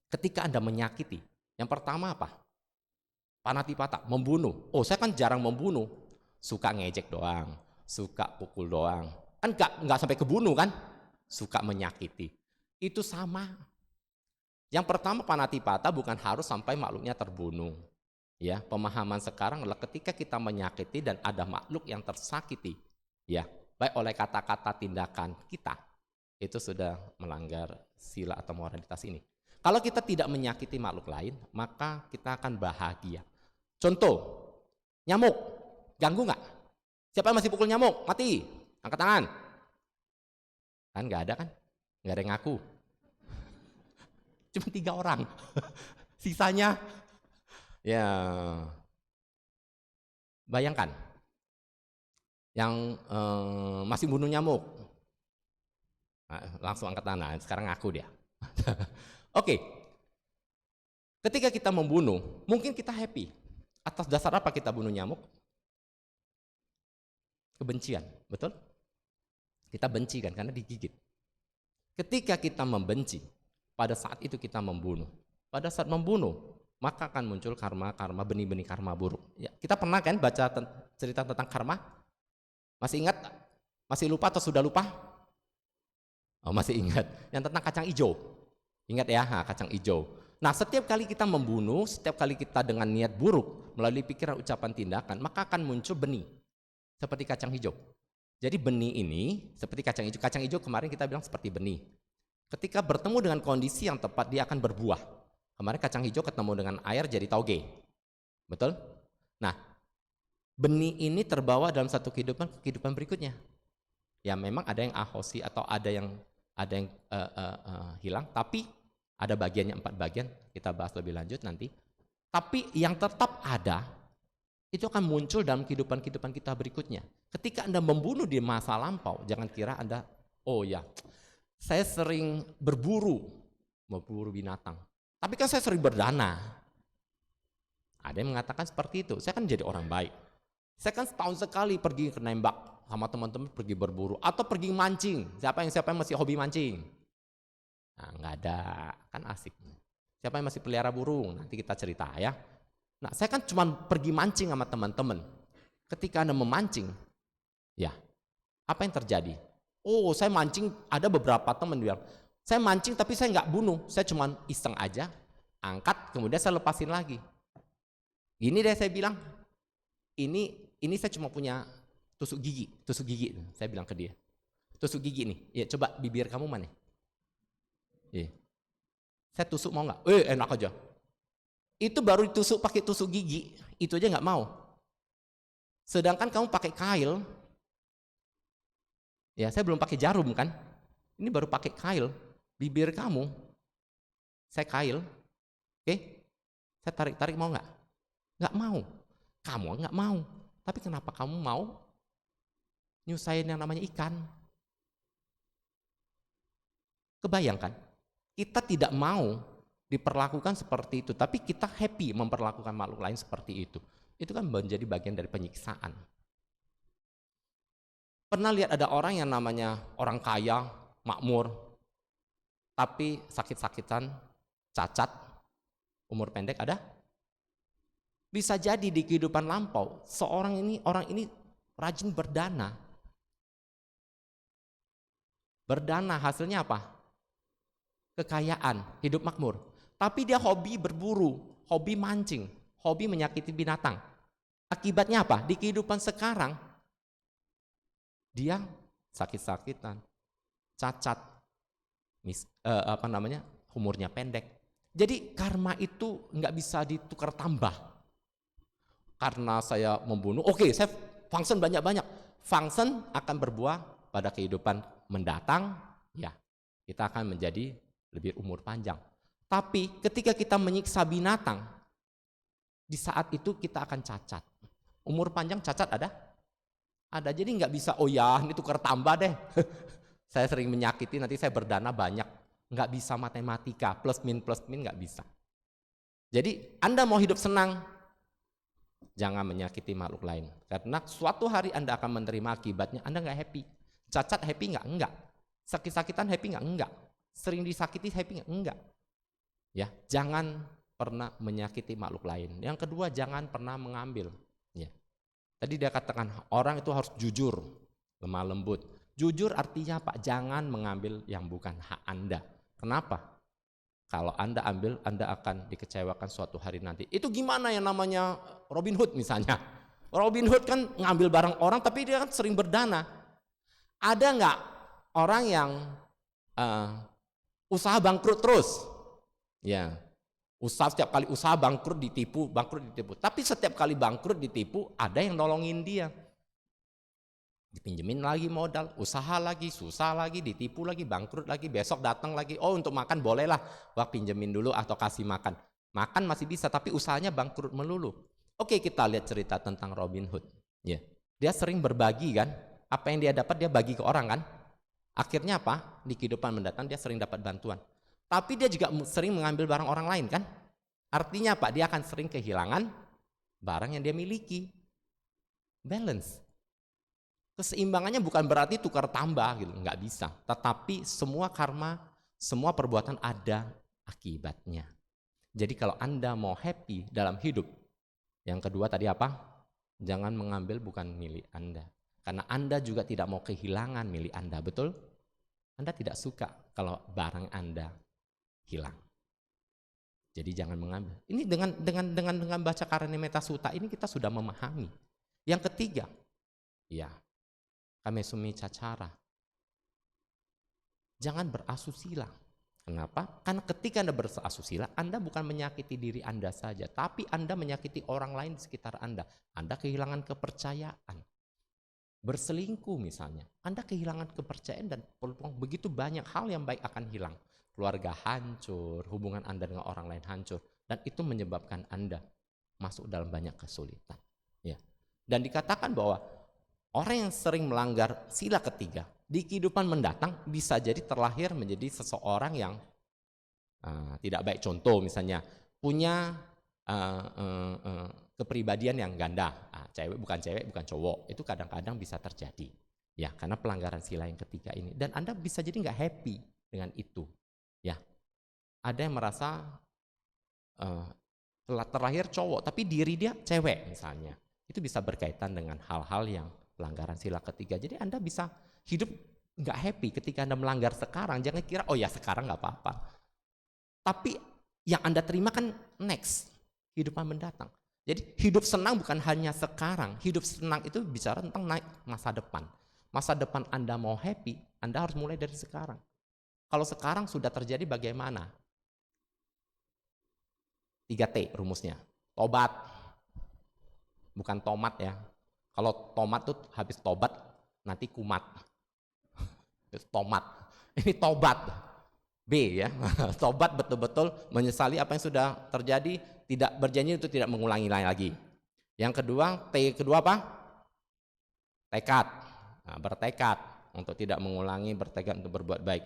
Ketika Anda menyakiti, yang pertama apa? Panatipata, membunuh. Oh, saya kan jarang membunuh. Suka ngejek doang, suka pukul doang. Kan enggak sampai kebunuh kan? Suka menyakiti. Itu sama. Yang pertama panatipata bukan harus sampai makhluknya terbunuh. Ya, pemahaman sekarang adalah ketika kita menyakiti dan ada makhluk yang tersakiti, ya, baik oleh kata-kata tindakan kita, itu sudah melanggar sila atau moralitas ini. Kalau kita tidak menyakiti makhluk lain, maka kita akan bahagia. Contoh, nyamuk, ganggu nggak? Siapa yang masih pukul nyamuk? Mati, angkat tangan. Kan nggak ada kan? Nggak ada yang ngaku. Cuma 3 orang. Sisanya, ya bayangkan. Yang masih bunuh nyamuk. Nah, langsung angkat tangan, sekarang ngaku dia. Oke, ketika kita membunuh, mungkin kita happy. Atas dasar apa kita bunuh nyamuk? Kebencian, betul? Kita benci kan, karena digigit. Ketika kita membenci, pada saat itu kita membunuh. Pada saat membunuh, maka akan muncul karma-karma, benih-benih karma buruk. Ya, kita pernah kan baca cerita tentang karma? Masih ingat? Masih lupa atau sudah lupa? Oh, masih ingat. Yang tentang kacang hijau. Ingat ya, kacang hijau. Nah, setiap kali kita membunuh, setiap kali kita dengan niat buruk, melalui pikiran, ucapan, tindakan, maka akan muncul benih. Seperti kacang hijau. Jadi benih ini, seperti kacang hijau. Kacang hijau kemarin kita bilang seperti benih. Ketika bertemu dengan kondisi yang tepat, dia akan berbuah. Kemarin kacang hijau ketemu dengan air jadi tauge. Betul? Nah, benih ini terbawa dalam satu kehidupan berikutnya. Ya memang ada yang ahosi atau ada yang hilang, tapi ada bagiannya 4 bagian, kita bahas lebih lanjut nanti. Tapi yang tetap ada, itu akan muncul dalam kehidupan kita berikutnya. Ketika Anda membunuh di masa lampau, jangan kira Anda, oh ya, saya sering berburu binatang, tapi kan saya sering berdana. Ada yang mengatakan seperti itu, saya kan jadi orang baik. Saya kan setahun sekali pergi ke nembak, sama teman-teman pergi berburu atau pergi mancing. Siapa yang masih hobi mancing? Nah, nggak ada, kan asik. Siapa yang masih pelihara burung? Nanti kita cerita ya. Nah, saya kan cuma pergi mancing sama teman-teman. Ketika Anda memancing, ya, apa yang terjadi? Oh, saya mancing, ada beberapa teman bilang, saya mancing tapi saya nggak bunuh, saya cuma iseng aja, angkat, kemudian saya lepasin lagi. Gini deh saya bilang, ini saya cuma punya tusuk gigi, saya bilang ke dia. Tusuk gigi nih, ya coba bibir kamu mana? Ya. Saya tusuk mau nggak? Enak aja. Itu baru ditusuk pakai tusuk gigi, itu aja nggak mau. Sedangkan kamu pakai kail, ya saya belum pakai jarum kan? Ini baru pakai kail, bibir kamu, saya kail, oke? Saya tarik mau nggak? Nggak mau. Kamu nggak mau. Tapi kenapa kamu mau nyusahin yang namanya ikan? Kebayangkan? Kita tidak mau diperlakukan seperti itu, tapi kita happy memperlakukan makhluk lain seperti itu. Itu kan menjadi bagian dari penyiksaan. Pernah lihat ada orang yang namanya orang kaya, makmur, tapi sakit-sakitan, cacat, umur pendek ada? Bisa jadi di kehidupan lampau, orang ini rajin berdana. Berdana hasilnya apa? Kekayaan, hidup makmur. Tapi dia hobi berburu, hobi mancing, hobi menyakiti binatang. Akibatnya apa? Di kehidupan sekarang, dia sakit-sakitan, cacat, umurnya pendek. Jadi karma itu nggak bisa ditukar tambah. Karena saya membunuh, oke, saya function banyak-banyak. Function akan berbuah pada kehidupan mendatang, ya kita akan menjadi lebih umur panjang. Tapi ketika kita menyiksa binatang, di saat itu kita akan cacat. Umur panjang cacat ada? Ada, jadi nggak bisa, oh ya ini tukar tambah deh. Saya sering menyakiti, nanti saya berdana banyak. Nggak bisa matematika, plus min nggak bisa. Jadi Anda mau hidup senang, jangan menyakiti makhluk lain. Karena suatu hari Anda akan menerima akibatnya, Anda nggak happy. Cacat happy nggak? Enggak. Sakit-sakitan happy nggak? Enggak. Sering disakiti happy nggak? Enggak. Ya, jangan pernah menyakiti makhluk lain. Yang kedua, jangan pernah mengambil. Ya. Tadi dia katakan orang itu harus jujur, lemah lembut. Jujur artinya apa? Jangan mengambil yang bukan hak Anda. Kenapa? Kalau Anda ambil, Anda akan dikecewakan suatu hari nanti. Itu gimana yang namanya Robin Hood misalnya? Robin Hood kan ngambil barang orang, tapi dia kan sering berdana. Ada nggak orang yang usaha bangkrut terus? Ya, setiap kali usaha bangkrut ditipu. Tapi setiap kali bangkrut ditipu, ada yang nolongin dia. Dipinjemin lagi modal, usaha lagi, susah lagi, ditipu lagi, bangkrut lagi, besok datang lagi, oh untuk makan bolehlah, wah pinjemin dulu atau kasih makan. Makan masih bisa, tapi usahanya bangkrut melulu. Oke, kita lihat cerita tentang Robin Hood. Ya. Dia sering berbagi kan, apa yang dia dapat dia bagi ke orang kan. Akhirnya apa? Di kehidupan mendatang dia sering dapat bantuan. Tapi dia juga sering mengambil barang orang lain kan. Artinya apa? Dia akan sering kehilangan barang yang dia miliki. Balance. Keseimbangannya bukan berarti tukar tambah gitu, nggak bisa. Tetapi semua karma, semua perbuatan ada akibatnya. Jadi kalau Anda mau happy dalam hidup, yang kedua tadi apa? Jangan mengambil bukan milik Anda. Karena Anda juga tidak mau kehilangan milik Anda, betul? Anda tidak suka kalau barang Anda hilang. Jadi jangan mengambil. Ini dengan baca Karunia Sutta ini kita sudah memahami. Yang ketiga, ya, kamesumi cacara. Jangan berasusila. Kenapa? Karena ketika Anda berasusila, Anda bukan menyakiti diri Anda saja, tapi Anda menyakiti orang lain di sekitar Anda. Anda kehilangan kepercayaan. Berselingkuh misalnya, Anda kehilangan kepercayaan dan peluang begitu banyak hal yang baik akan hilang. Keluarga hancur, hubungan Anda dengan orang lain hancur, dan itu menyebabkan Anda masuk dalam banyak kesulitan. Ya. Dan dikatakan bahwa orang yang sering melanggar sila ketiga di kehidupan mendatang bisa jadi terlahir menjadi seseorang yang tidak baik. Contoh misalnya punya kepribadian yang ganda, cewek bukan cowok, itu kadang-kadang bisa terjadi ya karena pelanggaran sila yang ketiga ini, dan Anda bisa jadi nggak happy dengan itu ya. Ada yang merasa terlahir cowok tapi diri dia cewek misalnya, itu bisa berkaitan dengan hal-hal yang pelanggaran sila ketiga. Jadi Anda bisa hidup nggak happy ketika Anda melanggar sekarang. Jangan kira oh ya sekarang nggak apa-apa, tapi yang Anda terima kan next, kehidupan mendatang. Jadi hidup senang bukan hanya sekarang. Hidup senang itu bicara tentang naik masa depan. Masa depan Anda mau happy, Anda harus mulai dari sekarang. Kalau sekarang sudah terjadi bagaimana? 3T rumusnya. Tobat. Bukan tomat ya. Kalau tomat tuh habis tobat nanti kumat. Tomat. Ini tobat. B ya. Tobat betul-betul menyesali apa yang sudah terjadi, tidak berjanji untuk tidak mengulangi lagi. Yang kedua, T kedua apa? Tekad. Nah, bertekad untuk tidak mengulangi, bertekad untuk berbuat baik.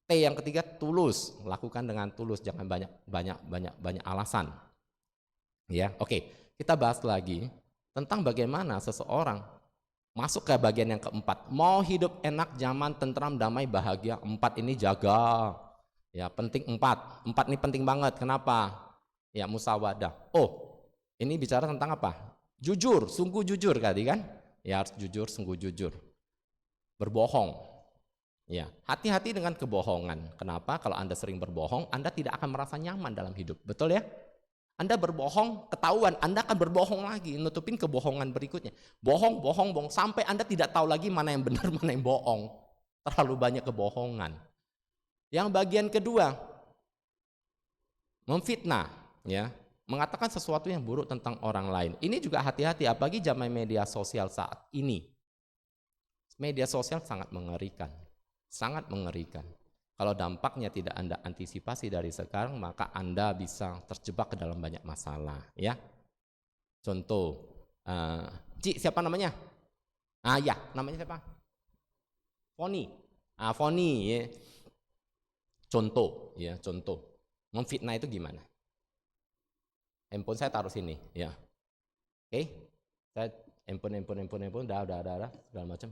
T yang ketiga, tulus. Lakukan dengan tulus, jangan banyak alasan. Ya, oke. Kita bahas lagi tentang bagaimana seseorang masuk ke bagian yang keempat. Mau hidup enak, nyaman, tentram, damai, bahagia. 4 ini jaga. Ya, penting 4. 4 ini penting banget. Kenapa? Ya, musawadah. Oh, ini bicara tentang apa? Jujur, sungguh jujur tadi kan? Ya, harus jujur, sungguh jujur. Berbohong. Ya, hati-hati dengan kebohongan. Kenapa? Kalau Anda sering berbohong, Anda tidak akan merasa nyaman dalam hidup. Betul ya? Anda berbohong, ketahuan, Anda akan berbohong lagi, nutupin kebohongan berikutnya. Bohong, sampai Anda tidak tahu lagi mana yang benar, mana yang bohong. Terlalu banyak kebohongan. Yang bagian kedua, memfitnah, ya, mengatakan sesuatu yang buruk tentang orang lain. Ini juga hati-hati, apalagi zaman media sosial saat ini. Media sosial sangat mengerikan, sangat mengerikan. Kalau dampaknya tidak Anda antisipasi dari sekarang, maka Anda bisa terjebak ke dalam banyak masalah. Ya, contoh, Ci, siapa namanya? Ya, namanya siapa? Foni. Foni. Ya. Contoh, ya, contoh. Memfitnah itu gimana? Handphone saya taruh sini, ya. Oke, saya handphone, udah, segala macam.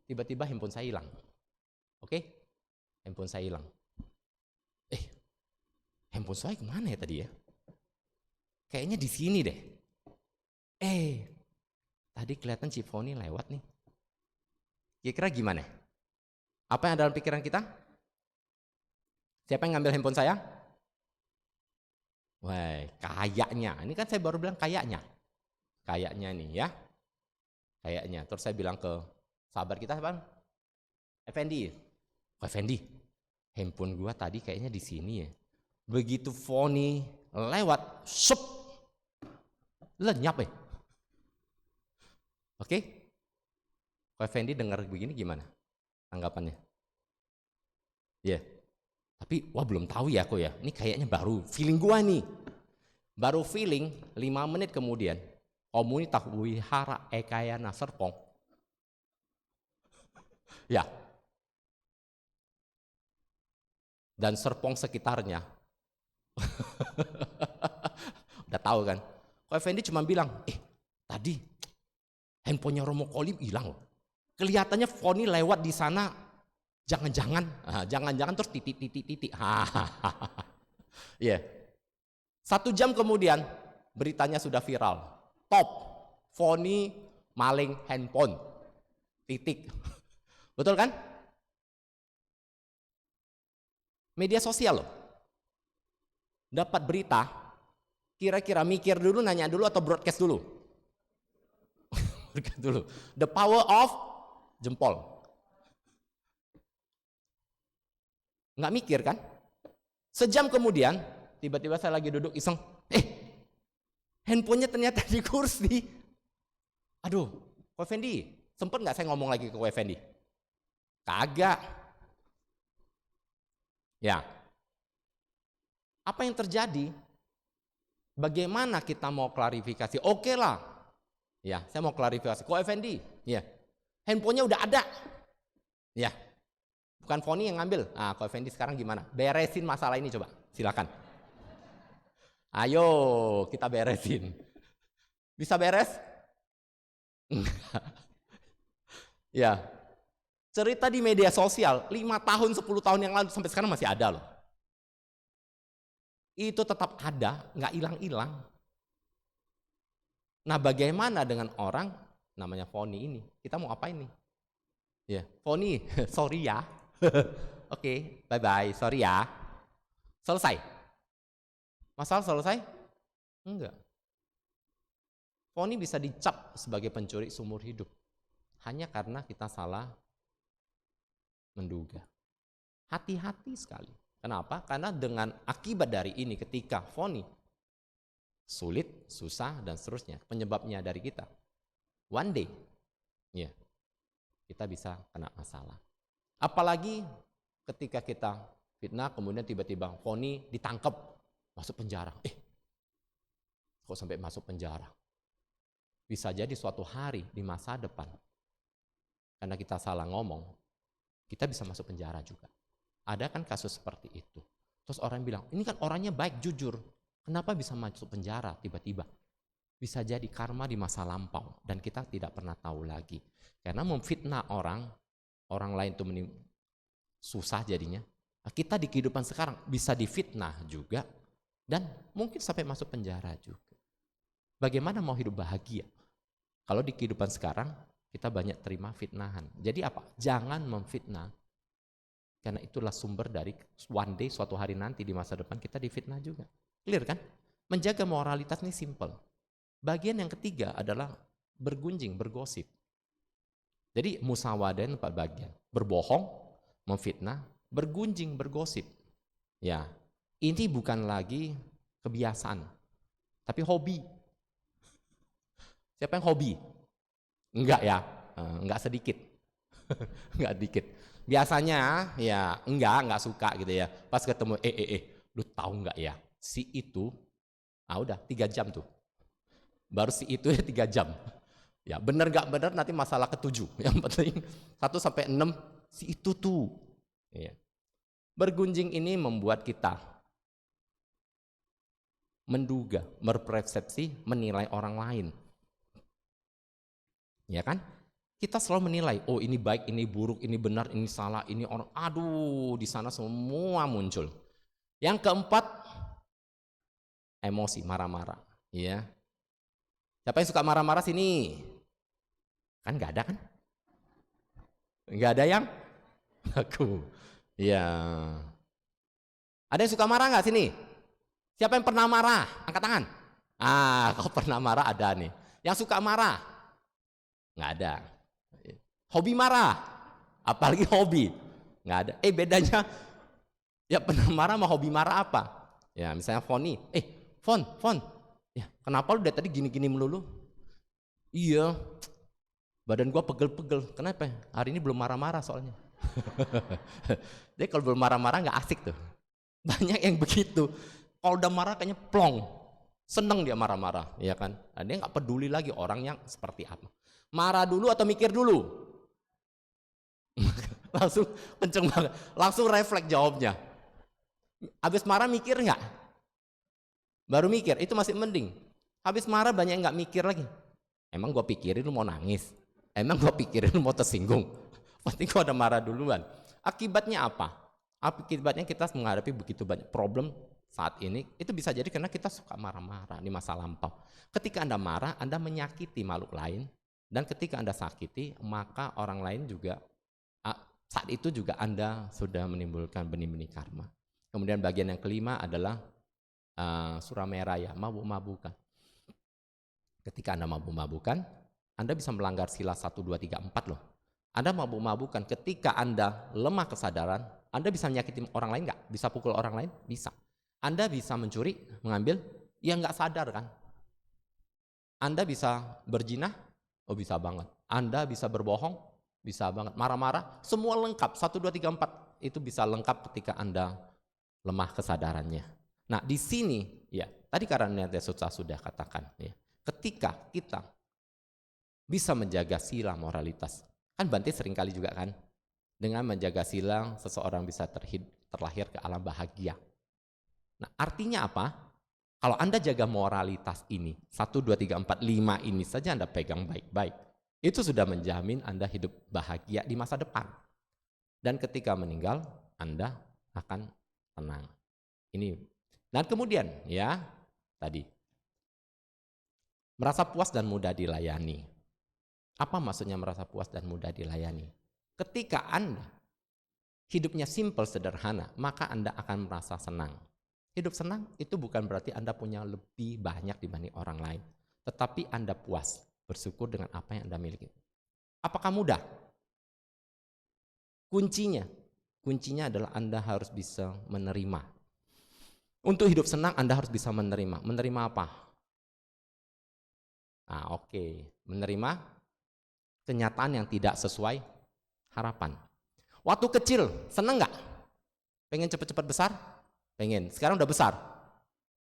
Tiba-tiba handphone saya hilang. Oke. Handphone saya hilang. Handphone saya kemana ya tadi ya? Kayaknya di sini deh. Tadi kelihatan Cik Foni lewat nih. Kira-kira gimana? Apa yang ada dalam pikiran kita? Siapa yang ngambil handphone saya? Wah, kayaknya. Ini kan saya baru bilang kayaknya. Kayaknya nih ya. Kayaknya. Terus saya bilang ke sahabat kita, siapa? Effendi, handphone gua tadi kayaknya di sini ya. Begitu Foni lewat, sup, lenyap ya. Oke? Kalau Effendi dengar begini gimana tanggapannya? Ya. Tapi belum tahu ya aku ya. Ini kayaknya baru feeling gua nih. Baru feeling 5 menit kemudian komunitas wihara Ekayana Serpong. Ya. Dan Serpong sekitarnya. Udah tahu kan? Ko Effendi cuma bilang, tadi handphonenya Romo Kolim hilang loh. Kelihatannya Foni lewat di sana, jangan-jangan terus titik. Iya. 1 jam kemudian beritanya sudah viral. Top, Foni maling handphone. Titik. Betul kan? Media sosial loh. Dapat berita, kira-kira mikir dulu, nanya dulu atau broadcast dulu? Broadcast dulu. The power of jempol. Nggak mikir kan? Sejam kemudian, tiba-tiba saya lagi duduk iseng, handphonenya ternyata di kursi. Aduh, Ko Effendi, sempet nggak saya ngomong lagi ke Ko Effendi? Kagak. Ya. Apa yang terjadi? Bagaimana kita mau klarifikasi? Oke lah. Ya, saya mau klarifikasi. Ko Effendi, ya. Handphonenya udah ada. Ya. Bukan Foni yang ngambil. Ko Effendi sekarang gimana? Beresin masalah ini coba. Silakan. Ayo, kita beresin. Bisa beres? Enggak. Ya. Cerita di media sosial 5 tahun, 10 tahun yang lalu sampai sekarang masih ada loh. Itu tetap ada, nggak hilang-hilang. Nah, bagaimana dengan orang namanya Foni ini? Kita mau apa ini? Ya, Foni, sorry ya. Oke, bye-bye, sorry ya. Selesai. Masalah selesai? Enggak. Foni bisa dicap sebagai pencuri seumur hidup hanya karena kita salah menduga. Hati-hati sekali. Kenapa? Karena dengan akibat dari ini ketika Foni sulit, susah, dan seterusnya, penyebabnya dari kita. One day, ya, kita bisa kena masalah. Apalagi ketika kita fitnah, kemudian tiba-tiba Foni ditangkap, masuk penjara. Kok sampai masuk penjara? Bisa jadi suatu hari di masa depan, karena kita salah ngomong, kita bisa masuk penjara juga. Ada kan kasus seperti itu. Terus orang bilang, ini kan orangnya baik, jujur. Kenapa bisa masuk penjara tiba-tiba? Bisa jadi karma di masa lampau. Dan kita tidak pernah tahu lagi. Karena memfitnah orang lain itu susah jadinya. Nah, kita di kehidupan sekarang bisa difitnah juga. Dan mungkin sampai masuk penjara juga. Bagaimana mau hidup bahagia? Kalau di kehidupan sekarang, kita banyak terima fitnahan. Jadi apa? Jangan memfitnah. Karena itulah sumber dari one day, suatu hari nanti di masa depan kita difitnah juga. Clear kan? Menjaga moralitas ini simple. Bagian yang ketiga adalah bergunjing, bergosip. Jadi musawadah 4 bagian. Berbohong, memfitnah, bergunjing, bergosip. Ya, ini bukan lagi kebiasaan, tapi hobi. Siapa yang hobi? Enggak ya, enggak sedikit. Enggak dikit. Biasanya ya enggak suka gitu ya. Pas ketemu lu tahu enggak ya? Si itu udah 3 jam tuh. Baru si itu ya 3 jam. Ya, bener enggak bener nanti masalah ke-7. Yang penting 1 sampai 6 si itu tuh. Ya. Bergunjing ini membuat kita menduga, berpersepsi, menilai orang lain. Ya kan? Kita selalu menilai, oh ini baik, ini buruk, ini benar, ini salah, ini orang, di sana semua muncul. Yang keempat, emosi, marah-marah. Ya. Siapa yang suka marah-marah sini? Kan nggak ada kan? Nggak ada yang? Aku. Ya. Ada yang suka marah nggak sini? Siapa yang pernah marah? Angkat tangan. Kalau pernah marah ada nih. Yang suka marah? Nggak ada. Hobi marah, apalagi hobi, nggak ada. Bedanya, ya pernah marah sama hobi marah apa? Ya misalnya Foni, Fon, ya kenapa lu dari tadi gini-gini melulu? Iya, badan gua pegel-pegel. Kenapa? Hari ini belum marah-marah soalnya. Jadi kalau belum marah-marah nggak asik tuh. Banyak yang begitu. Kalau udah marah kayaknya plong, Seneng dia marah-marah, ya kan? Nah, dia nggak peduli lagi orangnya seperti apa. Marah dulu atau mikir dulu? Langsung kenceng banget, langsung refleks jawabnya. Habis marah mikir nggak? Baru mikir, itu masih mending. Habis marah banyak yang nggak mikir lagi. Emang gue pikirin lu mau nangis? Emang gue pikirin lu mau tersinggung? Pasti gue udah marah duluan. Akibatnya apa? Akibatnya kita menghadapi begitu banyak problem saat ini. Itu bisa jadi karena kita suka marah-marah di masa lampau. Ketika Anda marah, Anda menyakiti makhluk lain. Dan ketika Anda sakiti, maka orang lain juga, saat itu juga Anda sudah menimbulkan benih-benih karma. Kemudian bagian yang kelima adalah surameraya, mabuk-mabukan. Ketika Anda mabuk-mabukan, Anda bisa melanggar sila 1, 2, 3, 4 loh. Anda mabuk-mabukan ketika Anda lemah kesadaran, Anda bisa menyakiti orang lain nggak? Bisa pukul orang lain? Bisa. Anda bisa mencuri, mengambil, ya nggak sadar kan? Anda bisa berzina? Oh bisa banget. Anda bisa berbohong? Bisa banget. Marah-marah? Semua lengkap. 1, 2, 3, 4 itu bisa lengkap ketika Anda lemah kesadarannya. Nah di sini ya tadi karena Sutta sudah katakan ya, ketika kita bisa menjaga sila moralitas, kan Bante seringkali juga kan, dengan menjaga sila seseorang bisa terlahir ke alam bahagia. Nah artinya apa? Kalau Anda jaga moralitas ini, 1, 2, 3, 4, 5 ini saja Anda pegang baik-baik, itu sudah menjamin Anda hidup bahagia di masa depan. Dan ketika meninggal, Anda akan tenang. Ini. Dan kemudian ya, tadi merasa puas dan mudah dilayani. Apa maksudnya merasa puas dan mudah dilayani? Ketika Anda hidupnya simple, sederhana, maka Anda akan merasa senang. Hidup senang itu bukan berarti Anda punya lebih banyak dibanding orang lain, tetapi Anda puas, bersyukur dengan apa yang Anda miliki. Apakah mudah? Kuncinya adalah Anda harus bisa menerima. Untuk hidup senang Anda harus bisa menerima. Menerima apa? Nah, oke. Menerima kenyataan yang tidak sesuai harapan. Waktu kecil senang nggak? Pengen cepat-cepat besar? Pengen. Sekarang udah besar.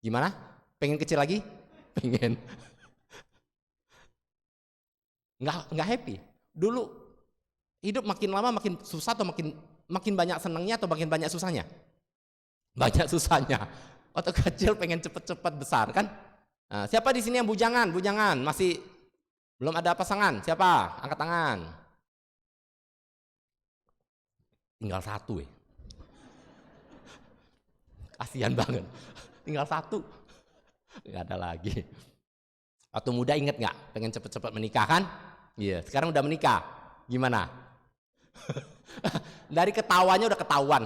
Gimana? Pengen kecil lagi? Pengen. Nggak happy. Dulu hidup makin lama makin susah atau makin banyak senangnya atau makin banyak susahnya? Banyak susahnya. Waktu kecil pengen cepet-cepet besar kan? Nah, siapa di sini yang bujangan? Bujangan masih belum ada pasangan? Siapa? Angkat tangan. Tinggal 1 ya. Kasihan banget. Tinggal 1. Nggak ada lagi. Waktu muda inget nggak? Pengen cepet-cepet menikah kan? Iya. Sekarang udah menikah. Gimana? Dari ketawanya udah ketahuan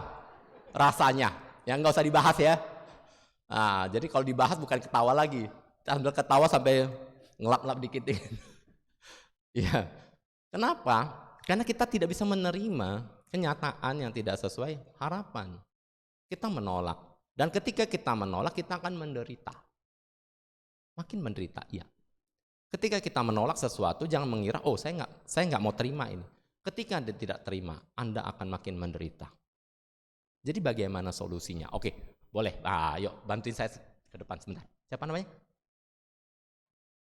rasanya. Yang nggak usah dibahas ya. Nah, jadi kalau dibahas bukan ketawa lagi, sambil ketawa sampai ngelap-ngelap dikit. Ya, kenapa? Karena kita tidak bisa menerima kenyataan yang tidak sesuai harapan. Kita menolak, dan ketika kita menolak, kita akan menderita. Makin menderita, iya. Ketika kita menolak sesuatu, jangan mengira, oh saya nggak mau terima ini. Ketika Anda tidak terima, Anda akan makin menderita. Jadi bagaimana solusinya? Oke, boleh. Yuk bantuin saya ke depan sebentar. Siapa namanya?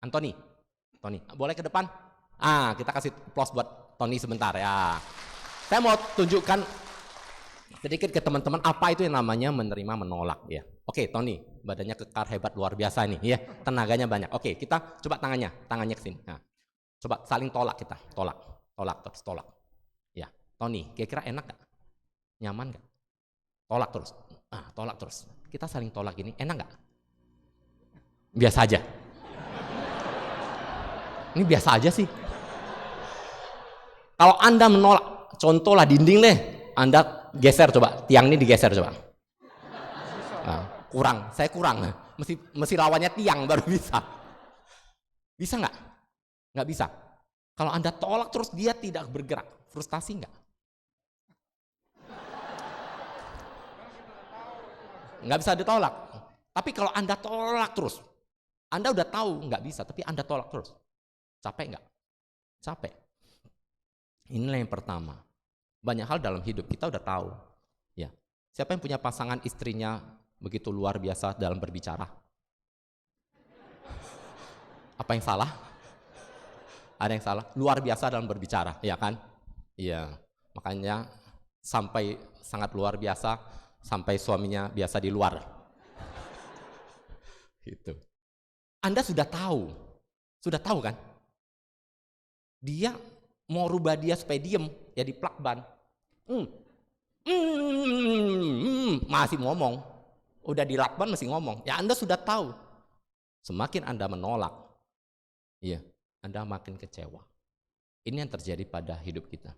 Antoni. Tony, boleh ke depan? Kita kasih applause buat Tony sebentar ya. Saya mau tunjukkan sedikit ke teman-teman apa itu yang namanya menerima menolak ya. Oke, Tony, badannya kekar hebat luar biasa nih ya. Tenaganya banyak. Oke, kita coba tangannya ke sini. Nah, coba saling tolak kita. Tolak. Ya, Tony, kira-kira enak gak? Nyaman gak? Tolak terus. Kita saling tolak gini, enak gak? Biasa aja. Ini biasa aja sih. Kalau Anda menolak, contohlah dinding deh, Anda geser coba, tiang ini digeser coba. Saya kurang. Mesti lawannya tiang baru bisa. Bisa nggak? Nggak bisa. Kalau Anda tolak terus dia tidak bergerak, frustasi nggak? Nggak bisa ditolak. Tapi kalau Anda tolak terus, Anda udah tahu nggak bisa, tapi Anda tolak terus. Capek nggak? Capek. Inilah yang pertama. Banyak hal dalam hidup kita udah tahu. Ya. Siapa yang punya pasangan istrinya begitu luar biasa dalam berbicara? Apa yang salah? Ada yang salah? Luar biasa dalam berbicara, ya kan? Iya, makanya sampai sangat luar biasa, sampai suaminya biasa di luar. Gitu. Anda sudah tahu kan? Dia mau rubah dia supaya diem, ya di plak ban. Masih ngomong, udah di lakban masih ngomong. Ya Anda sudah tahu. Semakin Anda menolak, ya Anda makin kecewa. Ini yang terjadi pada hidup kita.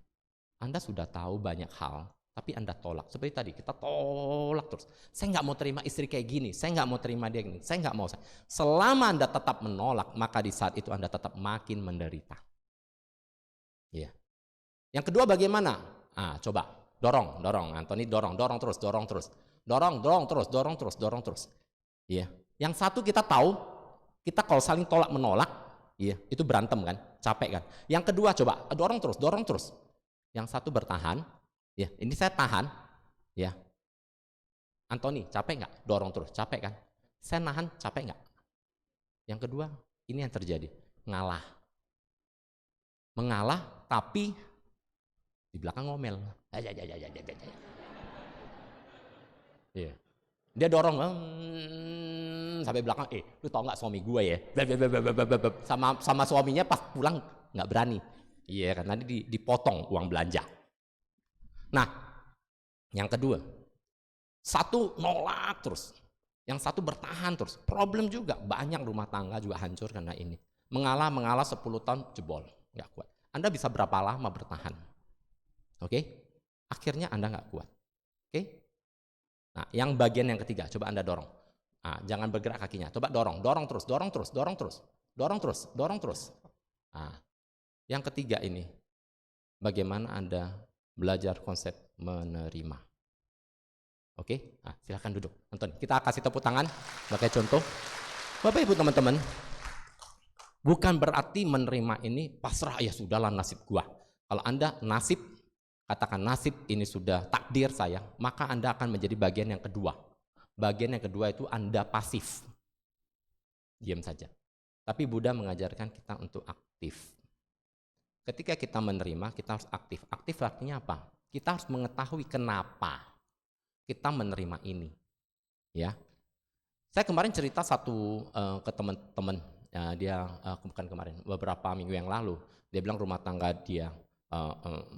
Anda sudah tahu banyak hal, tapi Anda tolak. Seperti tadi, kita tolak terus. Saya nggak mau terima istri kayak gini, saya nggak mau terima dia gini, saya nggak mau. Selama Anda tetap menolak, maka di saat itu Anda tetap makin menderita. Ya. Yang kedua bagaimana? Coba dorong, Anthony dorong terus. Dorong terus. Iya. Yang satu kita tahu, kita kalau saling tolak menolak, iya, itu berantem kan, capek kan. Yang kedua coba dorong terus. Yang satu bertahan, ya, ini saya tahan, ya. Anthony capek nggak? Dorong terus, capek kan? Saya nahan, capek nggak? Yang kedua, ini yang terjadi, mengalah, tapi di belakang ngomel. Iya. Dia dorong sampai belakang, lu tau nggak suami gue ya? Sama suaminya pas pulang nggak berani. Iya kan, nanti dipotong uang belanja. Nah, yang kedua, satu nolak terus, yang satu bertahan terus. Problem juga, banyak rumah tangga juga hancur karena ini. Mengalah 10 tahun jebol, nggak kuat. Anda bisa berapa lama bertahan? Oke? Akhirnya Anda nggak kuat. Oke? Nah, yang bagian yang ketiga, coba Anda dorong. Jangan bergerak kakinya, coba dorong terus. Yang ketiga ini, bagaimana Anda belajar konsep menerima. Oke? Silakan duduk. Nonton. Kita kasih tepuk tangan sebagai contoh. Bapak Ibu teman-teman, bukan berarti menerima ini pasrah, ya sudahlah nasib gua. Kalau Anda katakan nasib ini sudah takdir saya, maka Anda akan menjadi bagian yang kedua. Bagian yang kedua itu Anda pasif. Diam saja. Tapi Buddha mengajarkan kita untuk aktif. Ketika kita menerima, kita harus aktif. Aktif artinya apa? Kita harus mengetahui kenapa kita menerima ini. Ya. Saya kemarin cerita ke teman-teman, bukan kemarin, beberapa minggu yang lalu. Dia bilang rumah tangga dia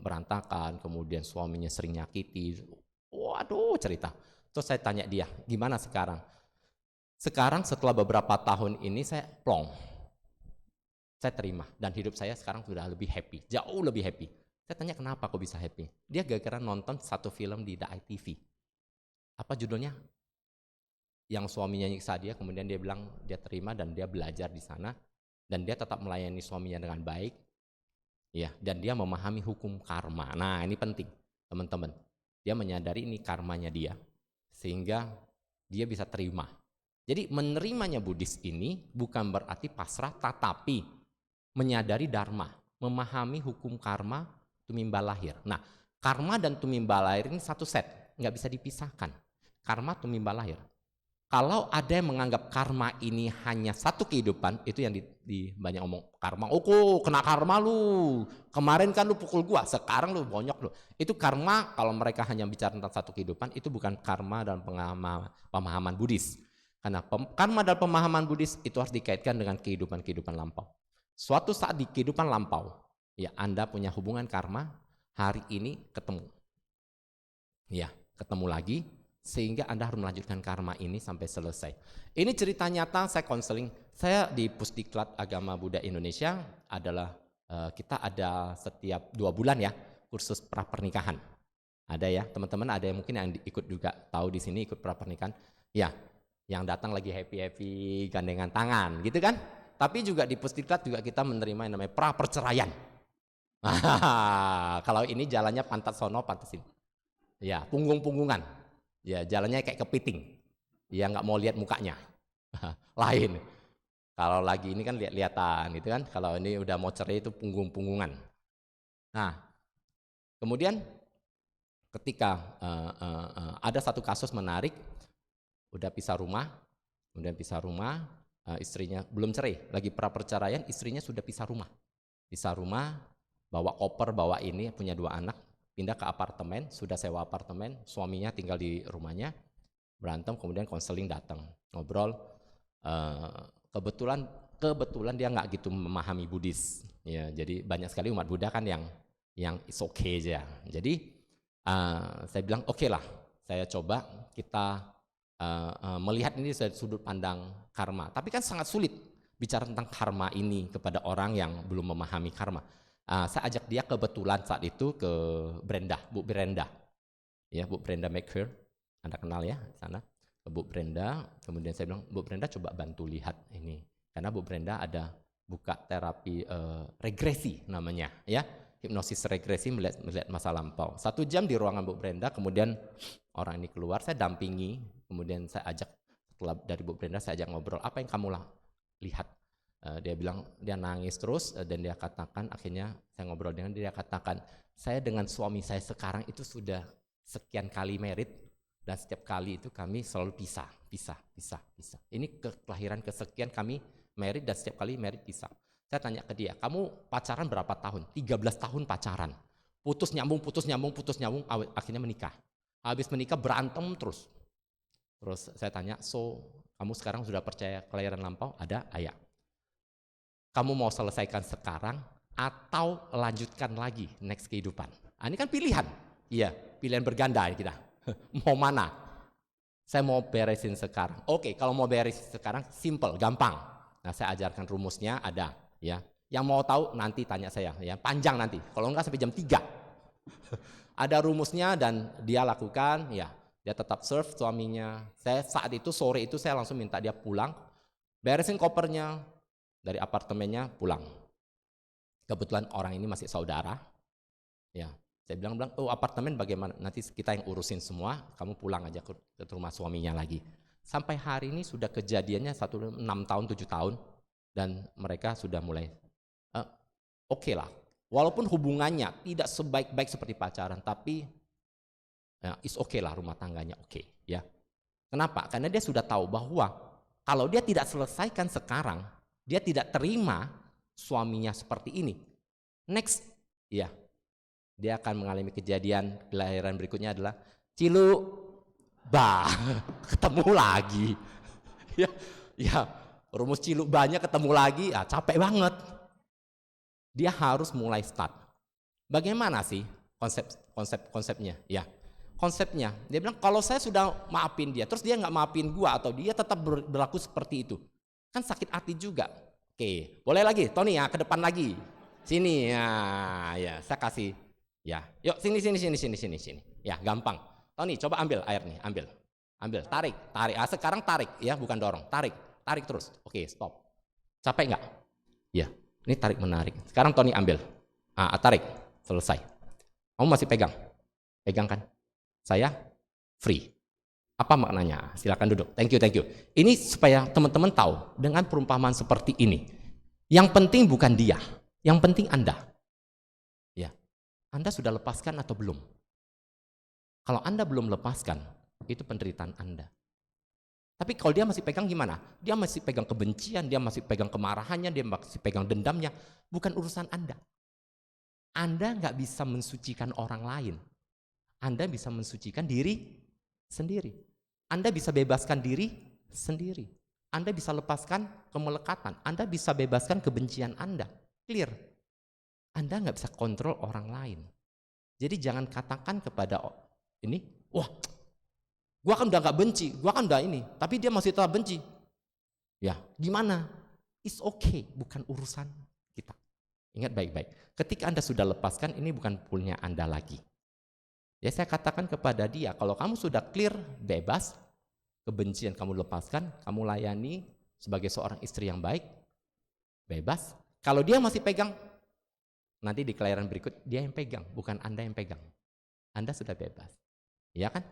berantakan, kemudian suaminya sering nyakiti. Waduh, cerita. Terus saya tanya dia, gimana sekarang? Sekarang setelah beberapa tahun ini saya plong. Saya terima dan hidup saya sekarang sudah lebih happy, jauh lebih happy. Saya tanya kenapa kok bisa happy? Dia gara-gara nonton satu film di The ITV. Apa judulnya? Yang suaminya nyiksa dia, kemudian dia bilang dia terima dan dia belajar di sana dan dia tetap melayani suaminya dengan baik. Ya, dan dia memahami hukum karma. Nah, ini penting, teman-teman. Dia menyadari ini karmanya dia sehingga dia bisa terima. Jadi menerimanya Buddhis ini bukan berarti pasrah, tetapi menyadari dharma, memahami hukum karma, tumimba lahir. Nah, karma dan tumimba lahir ini satu set, nggak bisa dipisahkan. Karma, tumimba lahir. Kalau ada yang menganggap karma ini hanya satu kehidupan, itu yang di banyak ngomong karma. Kena karma lu. Kemarin kan lu pukul gua, sekarang lu bonyok lu. Itu karma. Kalau mereka hanya bicara tentang satu kehidupan, itu bukan karma dalam pemahaman Buddhis. Karena karma dalam pemahaman Buddhis itu harus dikaitkan dengan kehidupan lampau. Suatu saat di kehidupan lampau, ya Anda punya hubungan karma, hari ini ketemu. Ya, ketemu lagi, sehingga Anda harus melanjutkan karma ini sampai selesai. Ini cerita nyata, saya konseling. Saya di Pusdiklat Agama Buddha Indonesia adalah, kita ada setiap 2 bulan ya, kursus pra-pernikahan. Ada ya, teman-teman ada yang mungkin yang ikut juga, tahu di sini ikut pra-pernikahan. Ya, yang datang lagi happy-happy, gandengan tangan, gitu kan? Tapi juga di Pusdiklat juga kita menerima yang namanya pra-perceraian. Kalau ini jalannya pantat sono, pantat sini. Ya, punggung-punggungan. Ya, jalannya kayak kepiting. Ya, nggak mau lihat mukanya. Lain. Kalau lagi ini kan lihat-lihatan gitu kan. Kalau ini udah mau cerai itu punggung-punggungan. Nah, kemudian ketika ada satu kasus menarik, udah pisah rumah, istrinya belum cerai, lagi pra perceraian, istrinya sudah pisah rumah. Pisah rumah, bawa koper, bawa ini, punya 2 anak, pindah ke apartemen, sudah sewa apartemen, suaminya tinggal di rumahnya, berantem, kemudian konseling datang, ngobrol. Kebetulan dia nggak gitu memahami Buddhis, ya. Jadi banyak sekali umat Buddha kan yang it's okay aja. Jadi saya bilang oke lah, saya coba kita melihat ini dari sudut pandang karma. Tapi kan sangat sulit bicara tentang karma ini kepada orang yang belum memahami karma. Saya ajak dia kebetulan saat itu ke Bu Brenda, ya, Bu Brenda McCure, Anda kenal ya sana, ke Bu Brenda. Kemudian saya bilang, Bu Brenda coba bantu lihat ini, karena Bu Brenda ada buka terapi regresi namanya, ya, hipnosis regresi, melihat masa lampau. 1 jam di ruangan Bu Brenda, kemudian orang ini keluar, saya dampingi, kemudian saya ajak, setelah dari Bu Brenda saya ajak ngobrol, apa yang kamu lihat? Dia bilang, dia nangis terus, dan dia katakan, akhirnya saya ngobrol dengan dia, katakan, saya dengan suami saya sekarang itu sudah sekian kali married, dan setiap kali itu kami selalu pisah. Ini kelahiran kesekian kami married, dan setiap kali married pisah. Saya tanya ke dia, kamu pacaran berapa tahun? 13 tahun pacaran. Putus nyambung, akhirnya menikah. Habis menikah berantem terus. Terus saya tanya, so kamu sekarang sudah percaya kelahiran lampau? Ada? Ayah. Kamu mau selesaikan sekarang atau lanjutkan lagi next kehidupan? Ini kan pilihan. Iya, pilihan berganda kita. Mau mana? Saya mau beresin sekarang. Oke, kalau mau beresin sekarang simple, gampang. Nah, saya ajarkan rumusnya ada, ya. Yang mau tahu nanti tanya saya, ya. Panjang nanti. Kalau enggak sampai jam 3. Ada rumusnya dan dia lakukan, ya. Dia tetap serve suaminya. Saya saat itu sore itu saya langsung minta dia pulang, beresin kopernya dari apartemennya, pulang. Kebetulan orang ini masih saudara, ya. Saya bilang, oh apartemen bagaimana? Nanti kita yang urusin semua, kamu pulang aja ke rumah suaminya lagi. Sampai hari ini sudah kejadiannya 6 tahun, 7 tahun, dan mereka sudah mulai oke lah. Walaupun hubungannya tidak sebaik-baik seperti pacaran, tapi is oke lah, rumah tangganya oke, ya. Kenapa? Karena dia sudah tahu bahwa kalau dia tidak selesaikan sekarang, dia tidak terima suaminya seperti ini. Next, ya, dia akan mengalami kejadian kelahiran berikutnya adalah ketemu lagi. Ya, rumus banyak ketemu lagi, capek banget. Dia harus mulai start. Bagaimana sih konsepnya? Ya, konsepnya dia bilang kalau saya sudah maafin dia, terus dia nggak maafin gua atau dia tetap berlaku seperti itu, kan sakit hati juga. Oke, boleh lagi, Tony ya, ke depan lagi. Sini ya, saya kasih. Ya, yuk sini. Ya, gampang. Tony, coba ambil air nih, ambil, tarik. Sekarang tarik, ya, bukan dorong, tarik terus. Oke, stop. Capek nggak? Ya, ini tarik menarik. Sekarang Tony ambil, tarik, selesai. Kamu masih pegang kan? Saya free. Apa maknanya? Silakan duduk. Thank you. Ini supaya teman-teman tahu dengan perumpamaan seperti ini. Yang penting bukan dia, yang penting Anda. Ya, Anda sudah lepaskan atau belum? Kalau Anda belum lepaskan, itu penderitaan Anda. Tapi kalau dia masih pegang gimana? Dia masih pegang kebencian, dia masih pegang kemarahannya, dia masih pegang dendamnya. Bukan urusan Anda. Anda nggak bisa mensucikan orang lain. Anda bisa mensucikan diri sendiri. Anda bisa bebaskan diri sendiri. Anda bisa lepaskan kemelekatan. Anda bisa bebaskan kebencian Anda. Clear. Anda nggak bisa kontrol orang lain. Jadi jangan katakan kepada ini, wah, gua kan udah nggak benci, gua kan udah ini, tapi dia masih tetap benci. Ya, gimana? It's okay, bukan urusan kita. Ingat baik-baik. Ketika Anda sudah lepaskan, ini bukan punya Anda lagi. Ya, saya katakan kepada dia, kalau kamu sudah clear, bebas, kebencian kamu lepaskan, kamu layani sebagai seorang istri yang baik, bebas. Kalau dia masih pegang, nanti di kelahiran berikut dia yang pegang, bukan Anda yang pegang. Anda sudah bebas. Ya kan?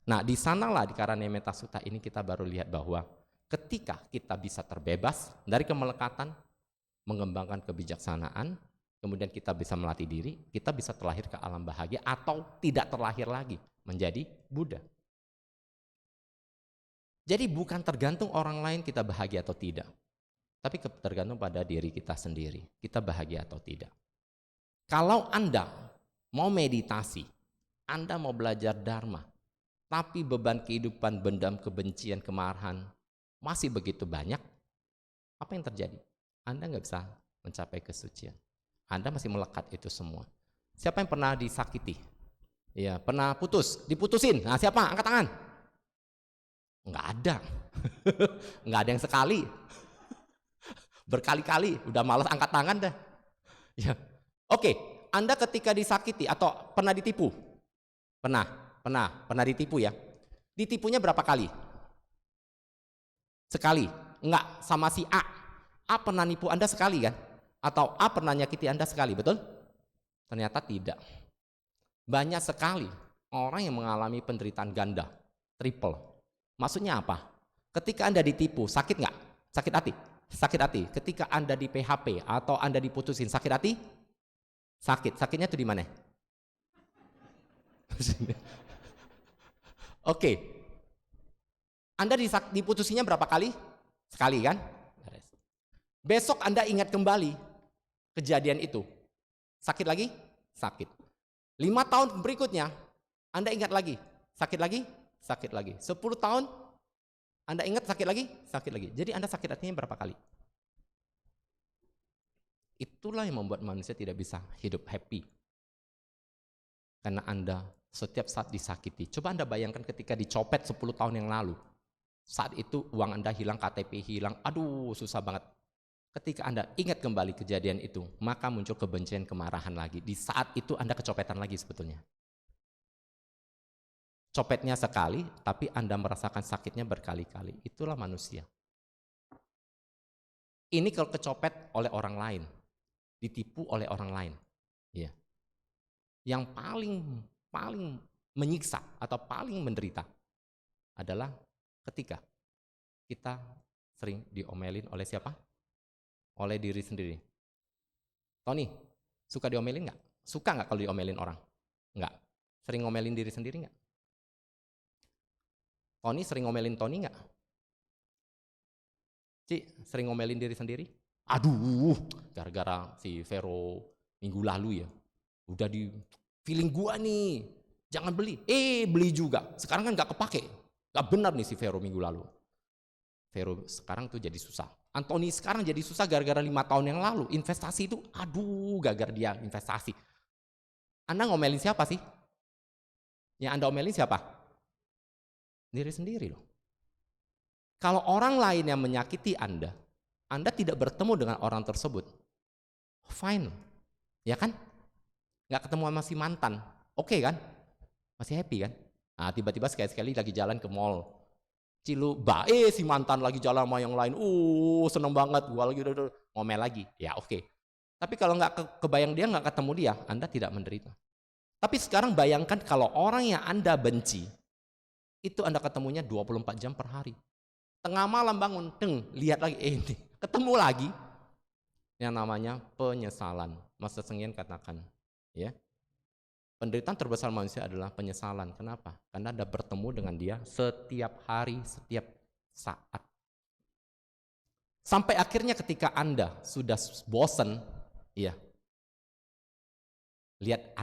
Nah, di sanalah di Karaniyameta Sutta ini kita baru lihat bahwa ketika kita bisa terbebas dari kemelekatan, mengembangkan kebijaksanaan, kemudian kita bisa melatih diri, kita bisa terlahir ke alam bahagia atau tidak terlahir lagi menjadi Buddha. Jadi bukan tergantung orang lain kita bahagia atau tidak. Tapi tergantung pada diri kita sendiri. Kita bahagia atau tidak. Kalau Anda mau meditasi, Anda mau belajar Dharma, tapi beban kehidupan, dendam, kebencian, kemarahan masih begitu banyak, apa yang terjadi? Anda nggak bisa mencapai kesucian. Anda masih melekat itu semua. Siapa yang pernah disakiti? Ya, pernah diputusin. Nah, siapa? Angkat tangan. Nggak ada. Nggak ada yang sekali. Berkali-kali, udah malas angkat tangan dah. Ya. Oke, Anda ketika disakiti atau pernah ditipu? Pernah ditipu ya. Ditipunya berapa kali? Sekali. Enggak, sama si A. A pernah nipu Anda sekali kan? Atau A pernah nyakiti Anda sekali, betul? Ternyata tidak. Banyak sekali orang yang mengalami penderitaan ganda, triple. Maksudnya apa? Ketika Anda ditipu, sakit nggak? Sakit hati? Sakit hati. Ketika Anda di PHP atau Anda diputusin, sakit hati? Sakit. Sakitnya itu di mana? Oke. Anda diputusinya berapa kali? Sekali kan? Besok Anda ingat kembali kejadian itu. Sakit lagi? Sakit. 5 tahun berikutnya Anda ingat lagi. Sakit lagi? Sakit lagi. 10 tahun Anda ingat sakit lagi? Sakit lagi. Jadi Anda sakit hatinya berapa kali? Itulah yang membuat manusia tidak bisa hidup happy. Karena Anda setiap saat disakiti. Coba Anda bayangkan ketika dicopet 10 tahun yang lalu. Saat itu uang Anda hilang, KTP hilang. Aduh, susah banget. Ketika Anda ingat kembali kejadian itu, maka muncul kebencian, kemarahan lagi. Di saat itu Anda kecopetan lagi sebetulnya. Copetnya sekali, tapi Anda merasakan sakitnya berkali-kali. Itulah manusia. Ini kalau kecopet oleh orang lain, ditipu oleh orang lain. Ya. Yang paling menyiksa atau paling menderita adalah ketika kita sering diomelin oleh siapa? Oleh diri sendiri. Tony, suka diomelin nggak? Suka nggak kalau diomelin orang? Nggak. Sering ngomelin diri sendiri nggak? Tony sering ngomelin Tony nggak? Ci, sering ngomelin diri sendiri? Aduh, gara-gara si Vero minggu lalu ya, udah di feeling gua nih, jangan beli. Beli juga. Sekarang kan nggak kepake. Nggak benar nih si Vero minggu lalu. Vero sekarang tuh jadi susah. Anthony sekarang jadi susah gara-gara 5 tahun yang lalu. Investasi itu, aduh, gara-gara dia investasi. Anda ngomelin siapa sih? Yang Anda omelin siapa? Diri sendiri loh. Kalau orang lain yang menyakiti Anda tidak bertemu dengan orang tersebut, fine, ya kan? Nggak ketemu sama si mantan, oke kan? Masih happy kan? Nah, tiba-tiba sekali-sekali lagi jalan ke mall, si mantan lagi jalan sama yang lain, seneng banget, gua lagi udah ngomel lagi, ya oke. Tapi kalau nggak kebayang dia, nggak ketemu dia, Anda tidak menderita. Tapi sekarang bayangkan kalau orang yang Anda benci, itu Anda ketemunya 24 jam per hari. Tengah malam bangun, lihat lagi, ini ketemu lagi. Yang namanya penyesalan. Mas Sengyen katakan, ya. Penderitaan terbesar manusia adalah penyesalan. Kenapa? Karena Anda bertemu dengan dia setiap hari, setiap saat. Sampai akhirnya ketika Anda sudah bosan, ya. Lihat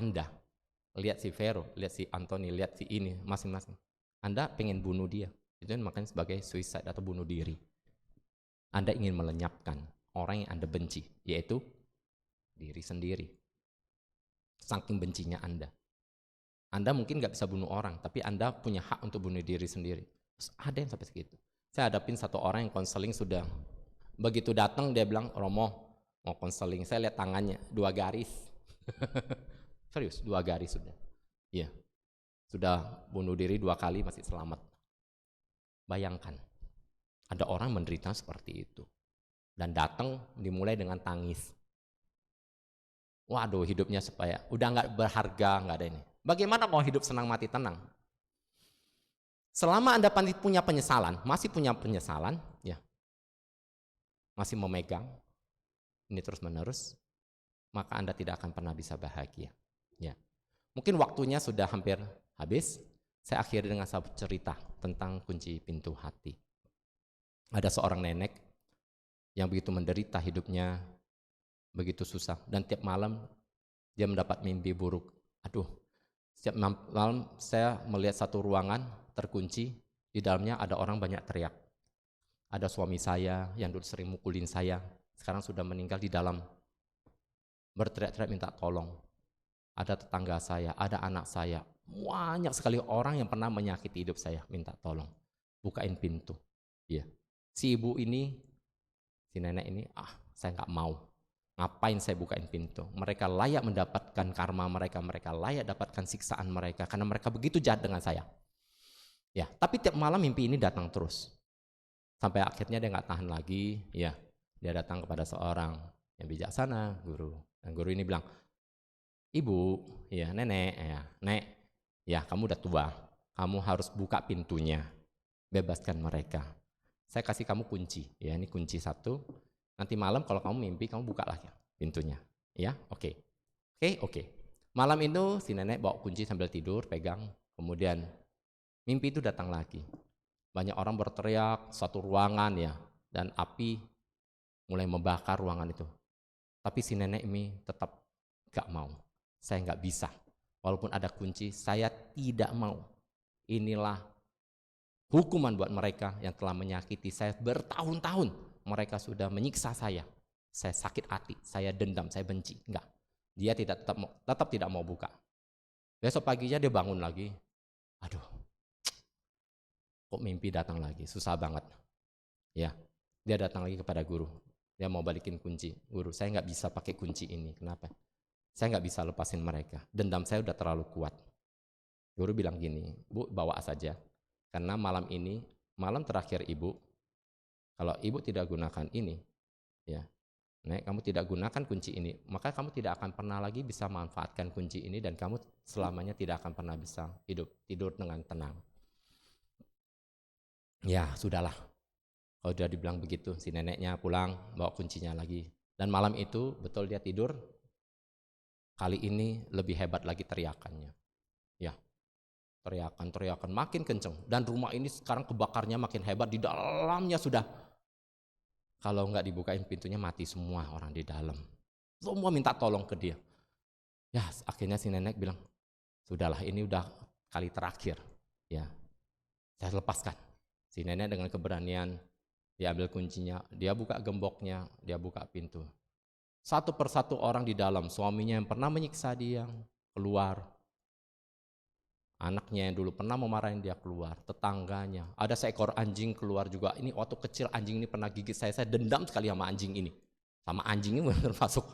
si Vero, lihat si Anthony, lihat si ini, masing-masing. Anda pengen bunuh dia. Itu makanya sebagai suicide atau bunuh diri. Anda ingin melenyapkan orang yang Anda benci, yaitu diri sendiri. Saking bencinya Anda. Anda mungkin nggak bisa bunuh orang, tapi Anda punya hak untuk bunuh diri sendiri. Terus ada yang sampai segitu. Saya hadapin satu orang yang konseling sudah. Begitu datang dia bilang, Romo mau konseling. Saya lihat tangannya, 2 garis. Serius, 2 garis sudah. Iya. Sudah bunuh diri 2 kali masih selamat. Bayangkan, ada orang menderita seperti itu. Dan datang dimulai dengan tangis. Waduh, hidupnya supaya udah nggak berharga, nggak ada ini. Bagaimana mau hidup senang mati tenang? Selama Anda punya penyesalan, masih punya penyesalan, ya, masih memegang ini terus menerus, maka Anda tidak akan pernah bisa bahagia. Ya, mungkin waktunya sudah hampir habis. Saya akhiri dengan satu cerita tentang kunci pintu hati. Ada seorang nenek yang begitu menderita hidupnya, begitu susah. Dan tiap malam dia mendapat mimpi buruk. Aduh, setiap malam saya melihat satu ruangan terkunci, di dalamnya ada orang banyak teriak. Ada suami saya yang dulu sering mukulin saya, sekarang sudah meninggal di dalam, berteriak-teriak minta tolong. Ada tetangga saya, ada anak saya, banyak sekali orang yang pernah menyakiti hidup saya, minta tolong, bukain pintu. Iya. Si ibu ini, si nenek ini, saya nggak mau. Ngapain saya bukain pintu? Mereka layak mendapatkan karma mereka, mereka layak dapatkan siksaan mereka, karena mereka begitu jahat dengan saya. Ya, tapi tiap malam mimpi ini datang terus. Sampai akhirnya dia nggak tahan lagi, ya, dia datang kepada seorang yang bijaksana, guru. Dan guru ini bilang, ibu, ya nenek, ya nek, ya kamu udah tua, kamu harus buka pintunya, bebaskan mereka. Saya kasih kamu kunci, ya ini kunci satu. Nanti malam kalau kamu mimpi, kamu buka lagi pintunya, ya, oke. Malam itu si nenek bawa kunci sambil tidur, pegang, kemudian mimpi itu datang lagi. Banyak orang berteriak, satu ruangan ya, dan api mulai membakar ruangan itu. Tapi si nenek ini tetap gak mau. Saya gak bisa. Walaupun ada kunci, saya tidak mau. Inilah hukuman buat mereka yang telah menyakiti saya bertahun-tahun. Mereka sudah menyiksa saya. Saya sakit hati, saya dendam, saya benci. Enggak. Dia tetap tidak mau buka. Besok paginya dia bangun lagi. Aduh. Kok mimpi datang lagi, susah banget. Ya, dia datang lagi kepada guru. Dia mau balikin kunci. Guru, saya nggak bisa pakai kunci ini. Kenapa? Saya nggak bisa lepasin mereka. Dendam saya udah terlalu kuat. Guru bilang gini, Bu, bawa saja. Karena malam ini, malam terakhir ibu, kalau ibu tidak gunakan ini, ya, Nek, kamu tidak gunakan kunci ini, maka kamu tidak akan pernah lagi bisa manfaatkan kunci ini dan kamu selamanya tidak akan pernah bisa tidur dengan tenang. Ya, sudahlah. Kalau udah dibilang begitu, si neneknya pulang, bawa kuncinya lagi. Dan malam itu, betul dia tidur, kali ini lebih hebat lagi teriakannya. Ya, teriakan makin kenceng. Dan rumah ini sekarang kebakarnya makin hebat, di dalamnya sudah, kalau nggak dibukain pintunya mati semua orang di dalam. Semua minta tolong ke dia. Ya, akhirnya si nenek bilang, sudahlah ini udah kali terakhir. Ya, saya lepaskan. Si nenek dengan keberanian, dia ambil kuncinya, dia buka gemboknya, dia buka pintu. Satu persatu orang di dalam, suaminya yang pernah menyiksa dia, keluar. Anaknya yang dulu pernah memarahin dia keluar, tetangganya. Ada seekor anjing keluar juga. Ini waktu kecil anjing ini pernah gigit saya dendam sekali sama anjing ini. Sama anjing ini benar masuk.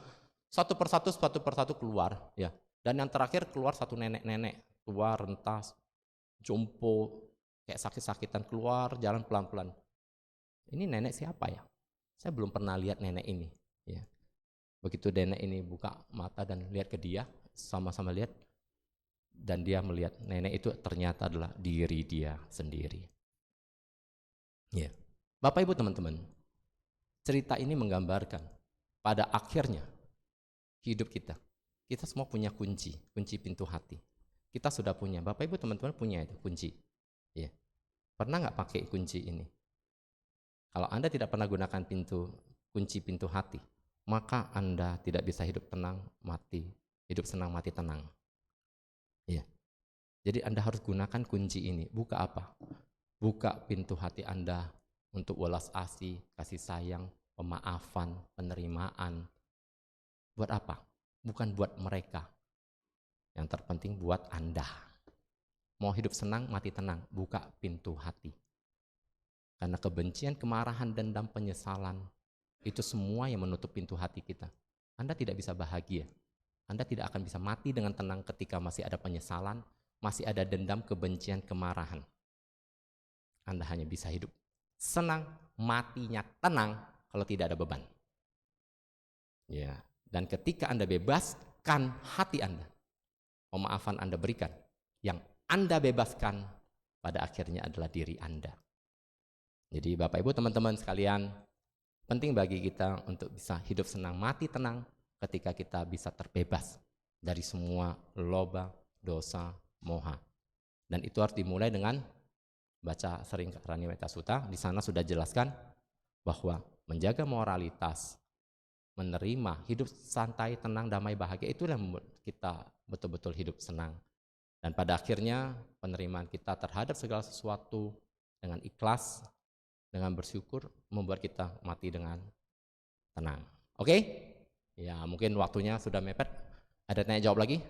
Satu persatu keluar. Ya. Dan yang terakhir keluar satu nenek-nenek, tua, rentas, jompo, kayak sakit-sakitan, keluar jalan pelan-pelan. Ini nenek siapa ya? Saya belum pernah lihat nenek ini. Ya. Begitu nenek ini buka mata dan lihat ke dia, sama-sama lihat, dan dia melihat nenek itu ternyata adalah diri dia sendiri. Ya. Bapak Ibu teman-teman, cerita ini menggambarkan pada akhirnya hidup kita semua punya kunci pintu hati. Kita sudah punya, Bapak Ibu teman-teman punya itu kunci. Ya. Pernah nggak pakai kunci ini? Kalau Anda tidak pernah gunakan kunci pintu hati, maka Anda tidak bisa hidup tenang, hidup senang, mati tenang. Ya. Jadi Anda harus gunakan kunci ini. Buka apa? Buka pintu hati Anda untuk welas asih, kasih sayang, pemaafan, penerimaan. Buat apa? Bukan buat mereka. Yang terpenting buat Anda. Mau hidup senang, mati tenang, buka pintu hati. Karena kebencian, kemarahan, dendam, penyesalan, itu semua yang menutup pintu hati kita. Anda tidak bisa bahagia. Anda tidak akan bisa mati dengan tenang ketika masih ada penyesalan, masih ada dendam, kebencian, kemarahan. Anda hanya bisa hidup senang, matinya tenang kalau tidak ada beban. Ya, dan ketika Anda bebaskan hati Anda, pemaafan Anda berikan, yang Anda bebaskan pada akhirnya adalah diri Anda. Jadi Bapak Ibu teman-teman sekalian, penting bagi kita untuk bisa hidup senang, mati tenang ketika kita bisa terbebas dari semua loba, dosa, moha. Dan itu harus dimulai dengan baca sering Rani Metta Sutta. Di sana sudah jelaskan bahwa menjaga moralitas, menerima, hidup santai, tenang, damai, bahagia, itulah yang membuat kita betul-betul hidup senang. Dan pada akhirnya penerimaan kita terhadap segala sesuatu dengan ikhlas, dengan bersyukur, membuat kita mati dengan tenang. Oke? Ya, mungkin waktunya sudah mepet. Ada tanya jawab lagi?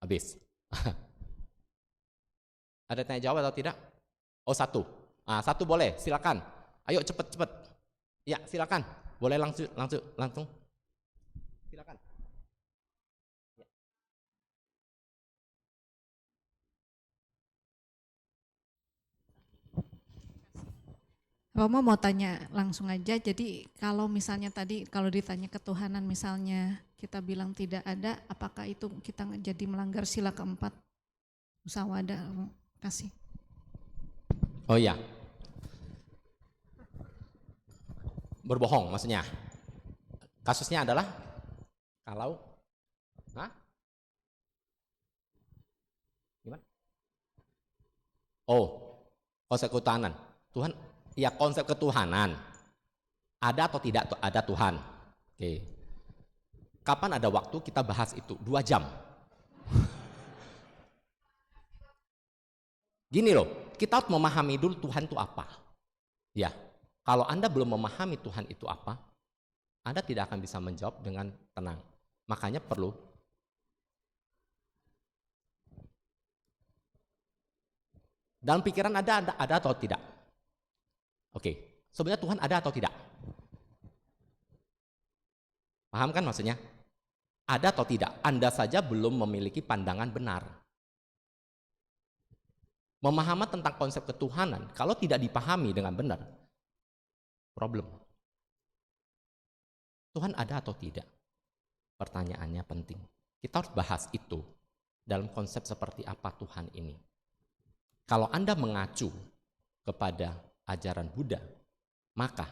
Habis. Ada tanya jawab atau tidak? Oh, satu. Satu boleh, silakan. Ayo cepet. Ya, silakan. Boleh langsung. Silakan. Ya. Romo mau tanya langsung aja, jadi kalau misalnya tadi kalau ditanya ketuhanan misalnya kita bilang tidak ada, apakah itu kita jadi melanggar sila keempat musawadah? Kasih. Oh iya. Berbohong maksudnya. Kasusnya adalah kalau gimana? Oh, konsep ketuhanan. Tuhan, ya konsep ketuhanan. Ada atau tidak ada Tuhan? Oke. Kapan ada waktu kita bahas itu? 2 jam. Gini loh, kita harus memahami dulu Tuhan itu apa. Ya, kalau Anda belum memahami Tuhan itu apa, Anda tidak akan bisa menjawab dengan tenang. Makanya perlu dalam pikiran ada atau tidak? Oke, sebenarnya Tuhan ada atau tidak? Paham kan maksudnya? Ada atau tidak? Anda saja belum memiliki pandangan benar. Memahami tentang konsep ketuhanan, kalau tidak dipahami dengan benar, problem. Tuhan ada atau tidak? Pertanyaannya penting. Kita harus bahas itu dalam konsep seperti apa Tuhan ini. Kalau Anda mengacu kepada ajaran Buddha, maka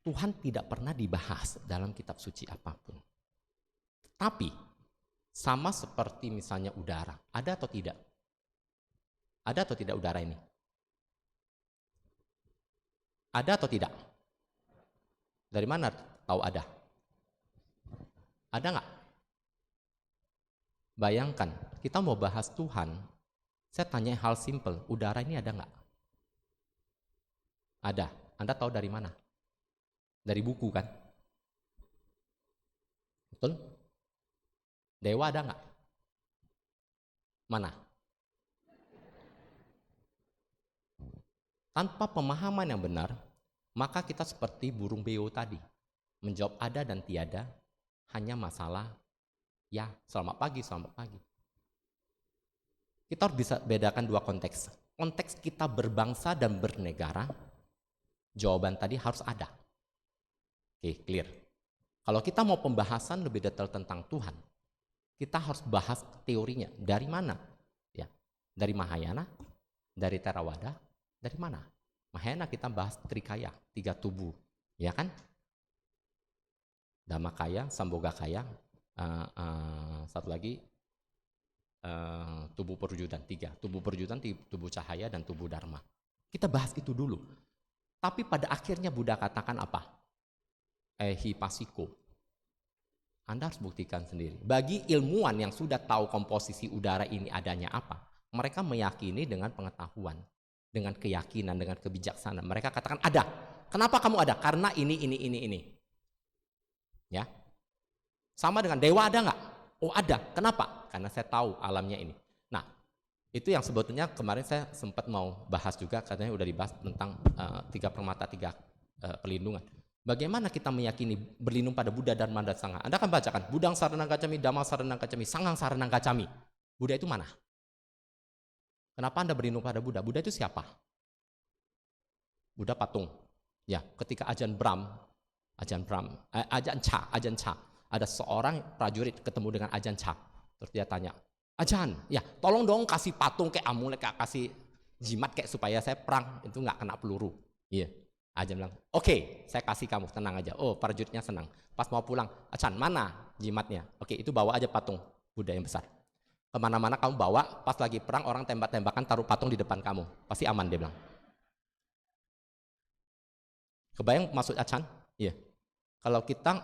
Tuhan tidak pernah dibahas dalam kitab suci apapun. Tapi sama seperti misalnya udara, ada atau tidak? Ada atau tidak udara ini? Ada atau tidak? Dari mana tahu ada? Ada nggak? Bayangkan, kita mau bahas Tuhan, saya tanya hal simple, udara ini ada nggak? Ada. Anda tahu dari mana? Dari buku kan? Betul? Dewa ada nggak? Mana? Tanpa pemahaman yang benar, maka kita seperti burung beo tadi. Menjawab ada dan tiada, hanya masalah ya, selamat pagi. Kita harus bisa bedakan 2 konteks. Konteks kita berbangsa dan bernegara, jawaban tadi harus ada. Oke, clear. Kalau kita mau pembahasan lebih detail tentang Tuhan, kita harus bahas teorinya. Dari mana? Ya, dari Mahayana, dari Theravada, dari mana? Mahayana kita bahas Trikaya, 3 tubuh, ya kan? Dhammakaya, Sambhogakaya, satu lagi tubuh perwujudan, 3. Tubuh perwujudan, tubuh cahaya, dan tubuh dharma. Kita bahas itu dulu. Tapi pada akhirnya Buddha katakan apa? Ehipassiko. Anda harus buktikan sendiri. Bagi ilmuwan yang sudah tahu komposisi udara ini adanya apa, mereka meyakini dengan pengetahuan, dengan keyakinan, dengan kebijaksanaan. Mereka katakan ada. Kenapa kamu ada? Karena ini. Ya. Sama dengan dewa ada nggak? Oh ada. Kenapa? Karena saya tahu alamnya ini. Nah, itu yang sebetulnya kemarin saya sempat mau bahas juga, katanya udah dibahas tentang 3 permata, 3 perlindungan. Bagaimana kita meyakini berlindung pada Buddha, Dharma, dan Sangha? Anda akan bacakan, Buddhang saranang gacchami, Dhammang saranang gacchami, Sanghang saranang gacchami. Buddha itu mana? Kenapa Anda berlindung pada Buddha? Buddha itu siapa? Buddha patung. Ya, ketika Ajahn Chah, ada seorang prajurit ketemu dengan Ajahn Chah. Terus dia tanya, Ajahn, ya tolong dong kasih patung kayak amulet, kayak kasih jimat kayak supaya saya perang itu nggak kena peluru. Iya. Ajahn bilang, oke, saya kasih kamu, tenang aja. Oh, prajuritnya senang. Pas mau pulang, Ajahn, mana jimatnya? Oke, itu bawa aja patung Buddha yang besar. Kemana-mana kamu bawa, pas lagi perang orang tembak-tembakan taruh patung di depan kamu. Pasti aman, dia bilang. Kebayang maksud Acan? Iya. Kalau kita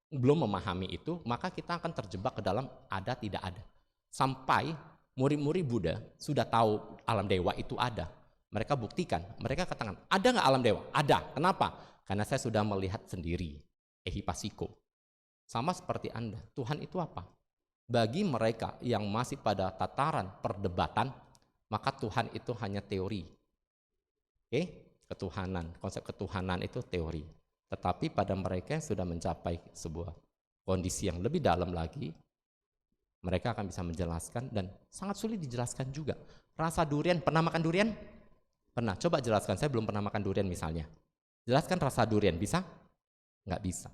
belum memahami itu, maka kita akan terjebak ke dalam ada tidak ada. Sampai murid-murid Buddha sudah tahu alam dewa itu ada. Mereka buktikan, mereka katakan, ada nggak alam dewa? Ada. Kenapa? Karena saya sudah melihat sendiri. Ehipassiko. Sama seperti Anda, Tuhan itu apa? Bagi mereka yang masih pada tataran perdebatan, maka Tuhan itu hanya teori. Oke? Ketuhanan, konsep ketuhanan itu teori. Tetapi pada mereka yang sudah mencapai sebuah kondisi yang lebih dalam lagi, mereka akan bisa menjelaskan dan sangat sulit dijelaskan juga. Rasa durian, pernah makan durian? Pernah, coba jelaskan, saya belum pernah makan durian misalnya. Jelaskan rasa durian, bisa? Nggak bisa.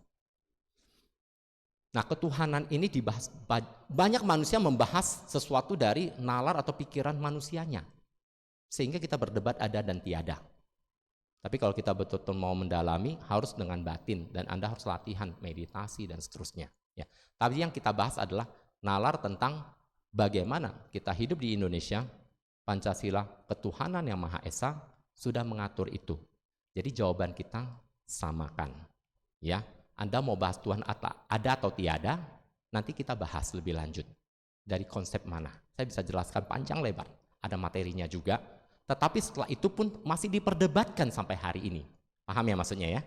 Nah, ketuhanan ini dibahas, banyak manusia membahas sesuatu dari nalar atau pikiran manusianya. Sehingga kita berdebat ada dan tiada. Tapi kalau kita betul-betul mau mendalami, harus dengan batin, dan Anda harus latihan, meditasi, dan seterusnya. Ya. Tapi yang kita bahas adalah nalar tentang bagaimana kita hidup di Indonesia, Pancasila, ketuhanan yang Maha Esa, sudah mengatur itu. Jadi jawaban kita, samakan. Ya, Anda mau bahas Tuhan ada atau tiada, nanti kita bahas lebih lanjut. Dari konsep mana? Saya bisa jelaskan panjang lebar, ada materinya juga. Tetapi setelah itu pun masih diperdebatkan sampai hari ini. Paham ya maksudnya ya?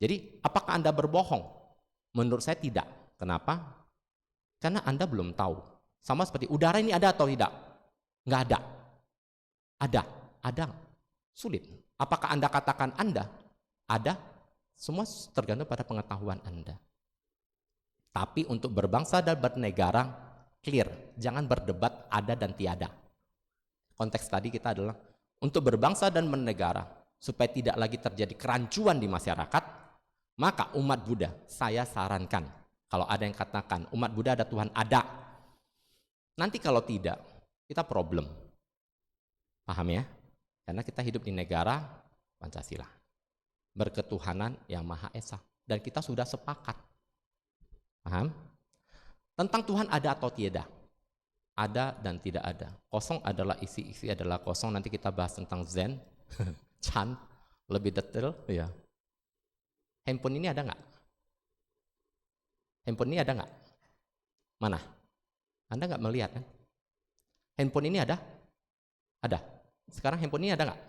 Jadi apakah Anda berbohong? Menurut saya tidak. Kenapa? Karena Anda belum tahu. Sama seperti udara ini ada atau tidak? Nggak ada. Ada. Sulit. Apakah Anda katakan Anda? Ada. Semua tergantung pada pengetahuan Anda. Tapi untuk berbangsa dan bernegara, clear. Jangan berdebat ada dan tiada. Konteks tadi kita adalah untuk berbangsa dan bernegara supaya tidak lagi terjadi kerancuan di masyarakat, maka umat Buddha saya sarankan kalau ada yang katakan umat Buddha ada Tuhan, ada. Nanti kalau tidak, kita problem. Paham ya? Karena kita hidup di negara Pancasila. Berketuhanan yang Maha Esa dan kita sudah sepakat. Paham? Tentang Tuhan ada atau tiada. Ada dan tidak ada. Kosong adalah isi, isi adalah kosong. Nanti kita bahas tentang Zen, Chan, lebih detail. Ya. Handphone ini ada nggak? Handphone ini ada nggak? Mana? Anda nggak melihat kan? Handphone ini ada? Ada. Sekarang handphone ini ada nggak?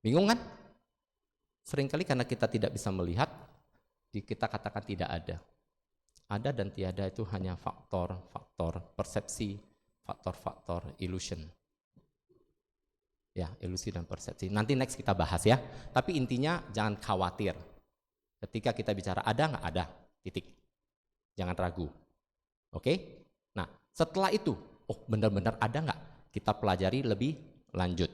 Bingung kan? Seringkali karena kita tidak bisa melihat, kita katakan tidak ada. Ada dan tiada itu hanya faktor-faktor persepsi, faktor-faktor illusion. Ya, ilusi dan persepsi. Nanti next kita bahas ya. Tapi intinya jangan khawatir. Ketika kita bicara ada nggak ada, titik. Jangan ragu. Oke? Nah, setelah itu, benar-benar ada nggak? Kita pelajari lebih lanjut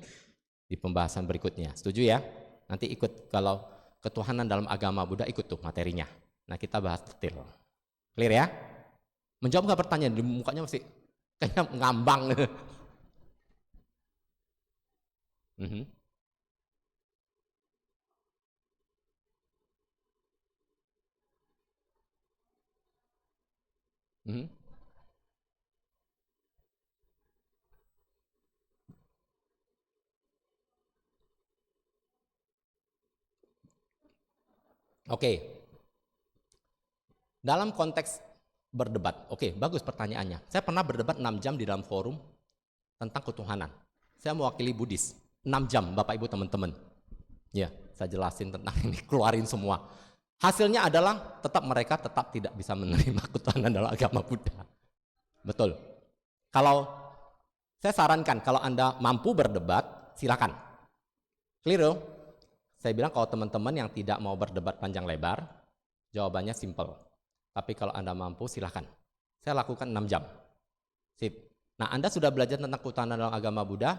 di pembahasan berikutnya. Setuju ya? Nanti ikut kalau ketuhanan dalam agama Buddha ikut tuh materinya. Nah, kita bahas detail. Clear ya? Menjawab nggak pertanyaan? Di mukanya masih kayaknya ngambang. Oke. Dalam konteks berdebat, oke, bagus pertanyaannya. Saya pernah berdebat 6 jam di dalam forum tentang ketuhanan. Saya mewakili Buddhis, 6 jam Bapak Ibu teman-teman. Ya, saya jelasin tentang ini, keluarin semua. Hasilnya adalah mereka tetap tidak bisa menerima ketuhanan dalam agama Buddha. Betul. Kalau saya sarankan, kalau Anda mampu berdebat, silakan. Clear? Saya bilang kalau teman-teman yang tidak mau berdebat panjang lebar, jawabannya simple. Tapi kalau Anda mampu, silahkan. Saya lakukan 6 jam. Sip. Nah, Anda sudah belajar tentang ketuhanan dalam agama Buddha.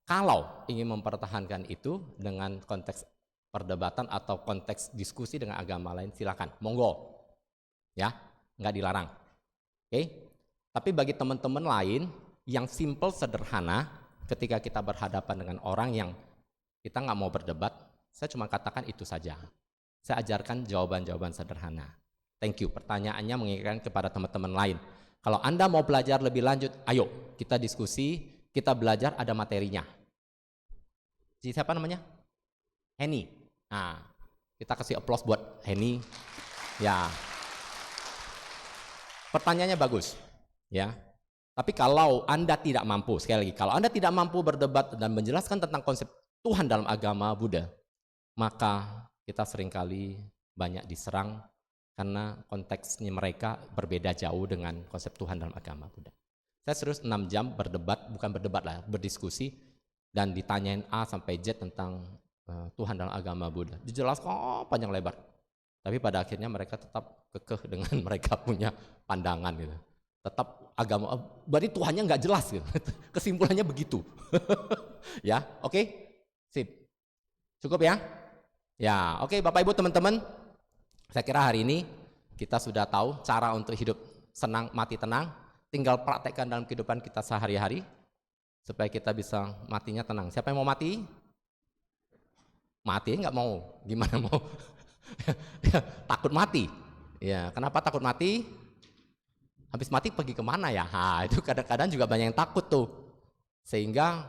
Kalau ingin mempertahankan itu dengan konteks perdebatan atau konteks diskusi dengan agama lain, silahkan. Monggo. Ya, nggak dilarang. Oke. Tapi bagi teman-teman lain yang simple, sederhana, ketika kita berhadapan dengan orang yang kita nggak mau berdebat, saya cuma katakan itu saja. Saya ajarkan jawaban-jawaban sederhana. Thank you. Pertanyaannya mengingatkan kepada teman-teman lain. Kalau Anda mau belajar lebih lanjut, ayo kita diskusi, kita belajar ada materinya. Siapa namanya? Henny. Nah, kita kasih applause buat Henny. Ya. Pertanyaannya bagus, ya. Tapi kalau Anda tidak mampu, sekali lagi, kalau Anda tidak mampu berdebat dan menjelaskan tentang konsep Tuhan dalam agama Buddha, maka kita seringkali banyak diserang karena konteksnya mereka berbeda jauh dengan konsep Tuhan dalam agama Buddha. Saya serius 6 jam berdebat, bukan berdebat lah, berdiskusi, dan ditanyain A sampai Z tentang Tuhan dalam agama Buddha. Dijelaskan panjang lebar. Tapi pada akhirnya mereka tetap kekeh dengan mereka punya pandangan gitu. Tetap agama, berarti Tuhannya nggak jelas gitu. Kesimpulannya begitu. Ya, oke? Sip. Cukup ya? Ya, oke Bapak Ibu teman-teman. Saya kira hari ini kita sudah tahu cara untuk hidup senang, mati tenang. Tinggal praktekkan dalam kehidupan kita sehari-hari supaya kita bisa matinya tenang. Siapa yang mau mati? Mati nggak mau. Gimana mau? Takut mati. Ya, kenapa takut mati? Habis mati pergi kemana ya? Nah, itu kadang-kadang juga banyak yang takut tuh. Sehingga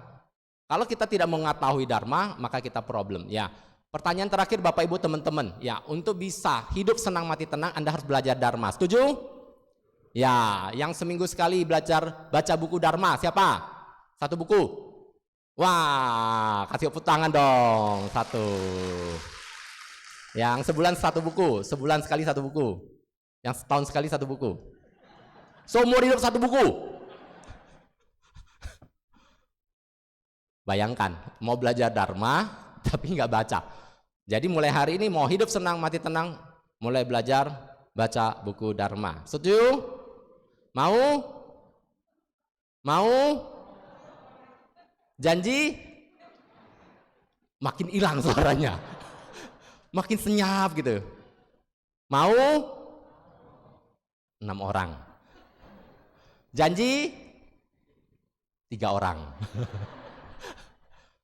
kalau kita tidak mengetahui Dharma, maka kita problem. Ya, pertanyaan terakhir Bapak Ibu teman-teman. Ya, untuk bisa hidup senang mati tenang, Anda harus belajar Dharma. Setuju? Ya, yang seminggu sekali belajar baca buku Dharma, siapa? 1 buku? Wah, kasih tepuk tangan dong. 1. Yang sebulan 1 buku, sebulan sekali 1 buku. Yang setahun sekali 1 buku. Seumur hidup 1 buku. Bayangkan, mau belajar Dharma tapi nggak baca. Jadi mulai hari ini mau hidup senang mati tenang, mulai belajar baca buku Dharma. Setuju? Mau? Mau? Janji? Makin hilang suaranya. Makin senyap gitu. Mau? 6 orang. Janji? 3 orang.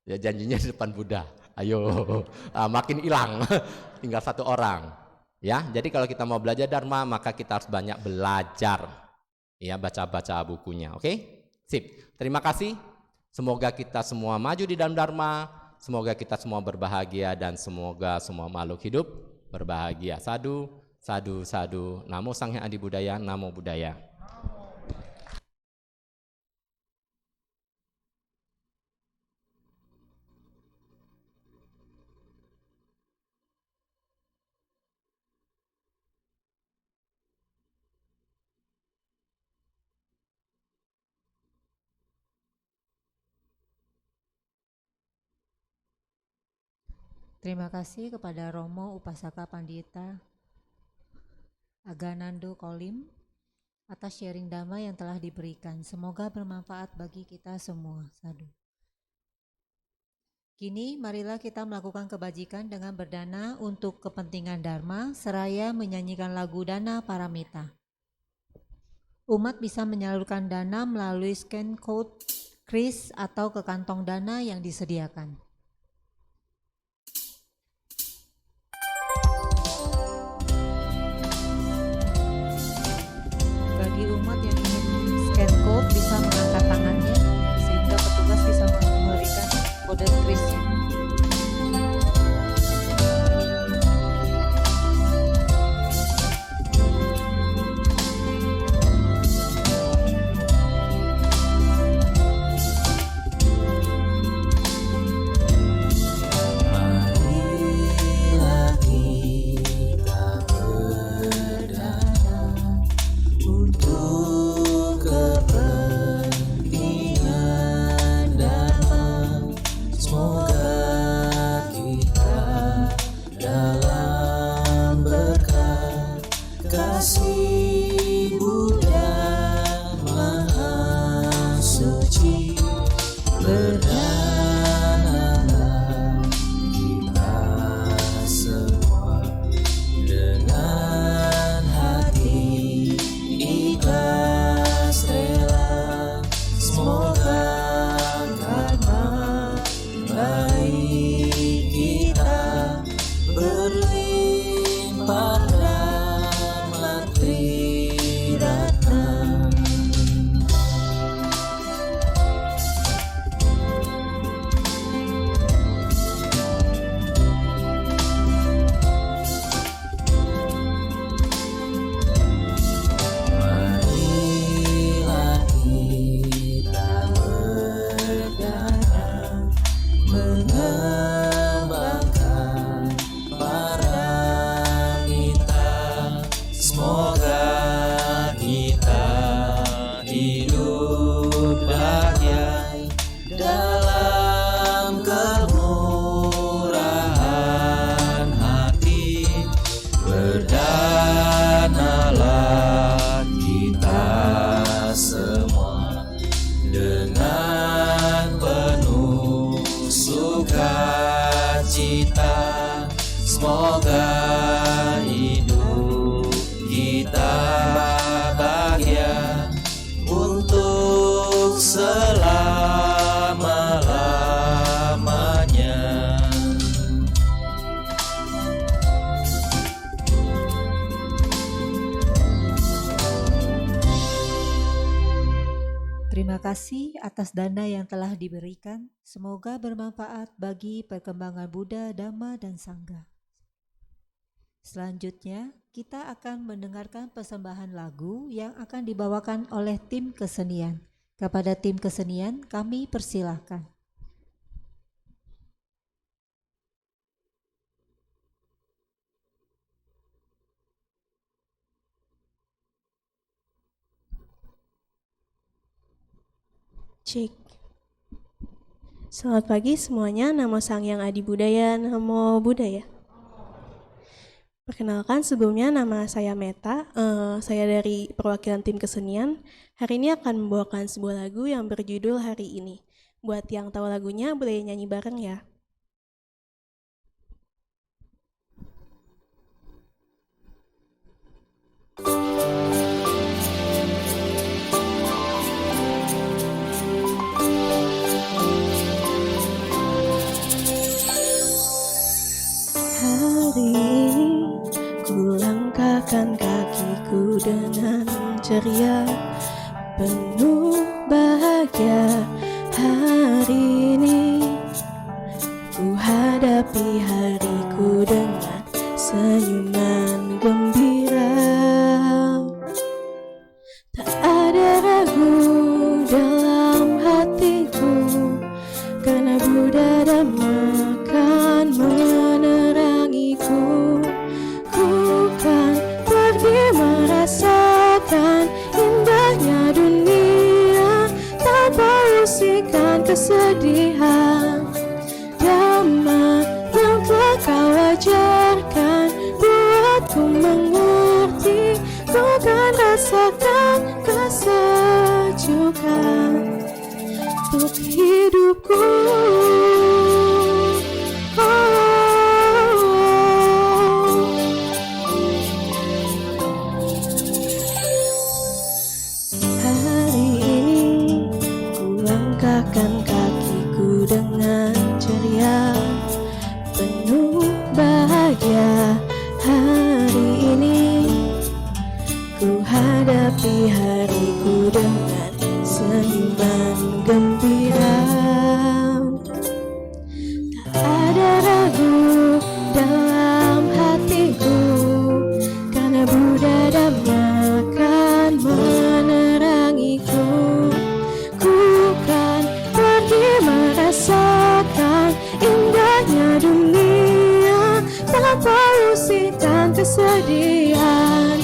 Ya janjinya di depan Buddha. Ayo, makin hilang. Tinggal 1 orang. Ya, jadi kalau kita mau belajar Dharma, maka kita harus banyak belajar. Ya, baca-baca bukunya. Oke? Sip. Terima kasih. Semoga kita semua maju di dalam Dharma. Semoga kita semua berbahagia dan semoga semua makhluk hidup berbahagia. Sadu, sadu, sadu. Namo Sang Hyang Adi Budaya, Namo Buddhaya. Terima kasih kepada Romo Upasaka Pandita Aganando Kolim atas sharing dhamma yang telah diberikan. Semoga bermanfaat bagi kita semua. Sadu. Kini marilah kita melakukan kebajikan dengan berdana untuk kepentingan Dharma seraya menyanyikan lagu Dana Paramita. Umat bisa menyalurkan dana melalui scan code kris atau ke kantong dana yang disediakan. Bagi umat yang ingin scan code bisa mengangkat tangannya sehingga petugas bisa memberikan kode krisnya. sukacita, semoga hidup kita bahagia untuk selama-lamanya. Terima kasih atas dana yang telah diberikan. Semoga bermanfaat bagi perkembangan Buddha, Dhamma, dan Sangha. Selanjutnya, kita akan mendengarkan persembahan lagu yang akan dibawakan oleh tim kesenian. Kepada tim kesenian, kami persilahkan. Cek. Selamat pagi semuanya, nama Sangyang Adi Budaya, Namo Buddhaya. Perkenalkan, sebelumnya nama saya Meta, saya dari perwakilan tim kesenian. Hari ini akan membawakan sebuah lagu yang berjudul Hari Ini. Buat yang tahu lagunya boleh nyanyi bareng ya. Hari ini ku langkahkan kakiku dengan ceria, penuh bahagia. Hari ini ku hadapi hariku dengan senyuman gembira. Tak ada ragu dalam hatiku, karena Buddha Dhamma akan menerangiku. Ku kan pergi merasakan indahnya dunia tanpa usikan kesedihan. Dhamma yang telah kau ajarkan buatku mengerti, ku kan rasakan kesejukan untuk hidupku. Hari ini ku langkahkan kakiku dengan ceria, penuh bahagia. Hari ini ku hadapi hariku dengan senyuman gembira. Tak ada ragu dalam hatiku, karena Buddha Dhamma akan menerangiku. Ku kan pergi merasakan indahnya dunia tanpa usikan kesedihan.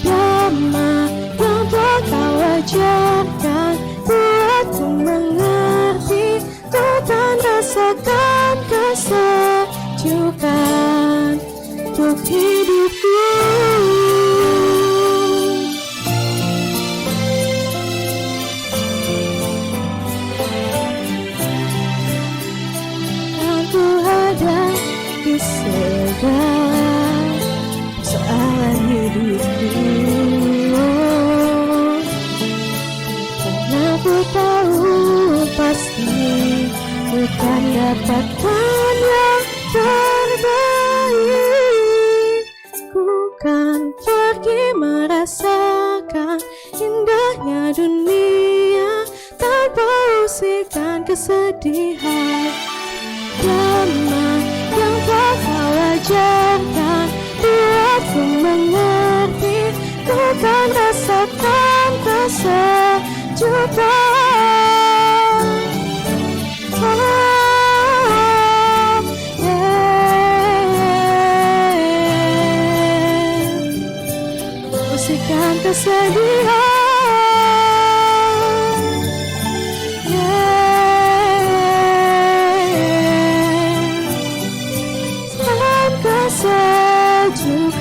Dhamma yang telah kau ajarkan buatku mengerti, ku kan rasakan kesejukan untuk hidupku. Aku hadapi segala persoalan hidupku, karena ku tahu pasti ku kan dapatkan yang terbaik. Ku kan pergi merasakan indahnya dunia tanpa usikan kesedihan. Dhamma yang telah kau ajarkan buatku mengerti, ku kan rasakan kesejukan. Usikan kesedihan. Salam kesejukan